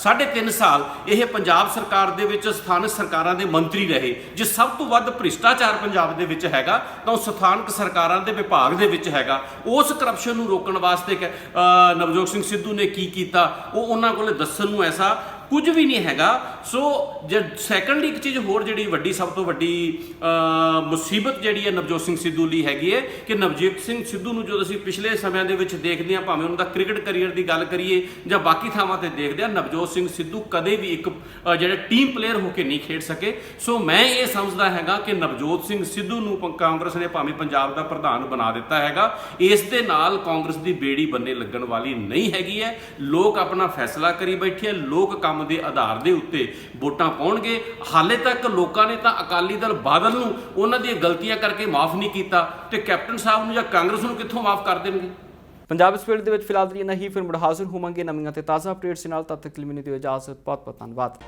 3.5 ਸਾਲ ਇਹ ਪੰਜਾਬ ਸਰਕਾਰ ਦੇ ਵਿੱਚ ਸਥਾਨਕ ਸਰਕਾਰਾਂ ਦੇ ਮੰਤਰੀ ਰਹੇ। ਜੇ ਸਭ ਤੋਂ ਵੱਧ ਭ੍ਰਿਸ਼ਟਾਚਾਰ ਪੰਜਾਬ ਦੇ ਵਿੱਚ ਹੈਗਾ ਤਾਂ ਉਹ ਸਥਾਨਕ ਸਰਕਾਰਾਂ ਦੇ ਵਿਭਾਗ ਦੇ ਵਿੱਚ ਹੈਗਾ। ਉਸ ਕਰਪਸ਼ਨ ਨੂੰ ਰੋਕਣ ਵਾਸਤੇ ਨਵਜੋਤ ਸਿੰਘ ਸਿੱਧੂ ਨੇ ਕੀ ਕੀਤਾ ਉਹ ਉਹਨਾਂ ਕੋਲੇ ਦੱਸਣ ਨੂੰ ਐਸਾ ਕੁਝ ਵੀ ਨਹੀਂ ਹੈਗਾ। ਸੋ ਜੇ ਸੈਕੰਡਲੀ ਇੱਕ ਚੀਜ਼ ਹੋਰ ਜਿਹੜੀ ਵੱਡੀ, ਸਭ ਤੋਂ ਵੱਡੀ ਮੁਸੀਬਤ ਜਿਹੜੀ ਹੈ ਨਵਜੋਤ ਸਿੰਘ ਸਿੱਧੂ ਲਈ ਹੈਗੀ ਹੈ ਕਿ ਨਵਜੋਤ ਸਿੰਘ ਸਿੱਧੂ ਨੂੰ ਜਦੋਂ ਅਸੀਂ ਪਿਛਲੇ ਸਮਿਆਂ ਦੇ ਵਿੱਚ ਦੇਖਦੇ ਹਾਂ, ਭਾਵੇਂ ਉਹਨਾਂ ਦਾ ਕ੍ਰਿਕਟ ਕਰੀਅਰ ਦੀ ਗੱਲ ਕਰੀਏ ਜਾਂ ਬਾਕੀ ਥਾਵਾਂ ਤੇ ਦੇਖਦੇ ਹਾਂ, ਨਵਜੋਤ ਸਿੰਘ ਸਿੱਧੂ ਕਦੇ ਵੀ ਇੱਕ ਜਿਹੜੇ ਟੀਮ ਪਲੇਅਰ ਹੋ ਕੇ ਨਹੀਂ ਖੇਡ ਸਕੇ। ਸੋ ਮੈਂ ਇਹ ਸਮਝਦਾ ਹੈਗਾ ਕਿ ਨਵਜੋਤ ਸਿੰਘ ਸਿੱਧੂ ਨੂੰ ਕਾਂਗਰਸ ਨੇ ਭਾਵੇਂ ਪੰਜਾਬ ਦਾ ਪ੍ਰਧਾਨ ਬਣਾ ਦਿੱਤਾ ਹੈਗਾ, ਇਸ ਦੇ ਨਾਲ ਕਾਂਗਰਸ ਦੀ ਬੇੜੀ ਬੰਨੇ ਲੱਗਣ ਵਾਲੀ ਨਹੀਂ ਹੈਗੀ ਹੈ। ਲੋਕ ਆਪਣਾ ਫੈਸਲਾ ਕਰੀ ਬੈਠੇ, ਲੋਕ ਕੰਮ ਦੇ ਆਧਾਰ ਦੇ ਉੱਤੇ ਵੋਟਾਂ ਪਾਉਣਗੇ। ਹਾਲੇ ਤੱਕ ਲੋਕਾਂ ਨੇ ਤਾਂ ਅਕਾਲੀ ਦਲ ਬਾਦਲ ਨੂੰ ਉਹਨਾਂ ਦੀਆਂ ਗਲਤੀਆਂ ਕਰਕੇ ਮਾਫ ਨਹੀਂ ਕੀਤਾ ਤੇ ਕੈਪਟਨ ਸਾਹਿਬ ਨੂੰ ਜਾਂ ਕਾਂਗਰਸ ਨੂੰ ਕਿੱਥੋਂ ਮਾਫ ਕਰ ਦੇਣਗੇ? ਪੰਜਾਬ ਇਸ ਵੇਲੇ ਦੇ ਵਿੱਚ ਫਿਲਹਾਲ ਦੀ ਨਹੀਂ, ਫਿਰ ਮੁੜ ਹਾਜ਼ਰ ਹੋਵਾਂਗੇ ਨਵੀਆਂ ਤੇ ਤਾਜ਼ਾ ਅਪਡੇਟਸ ਨਾਲ। ਤਦ ਤੱਕ ਲਈ ਮੈਨੂੰ ਦਿਓ ਇਜਾਜ਼ਤ। ਬਹੁਤ ਬਹੁਤ ਧੰਨਵਾਦ।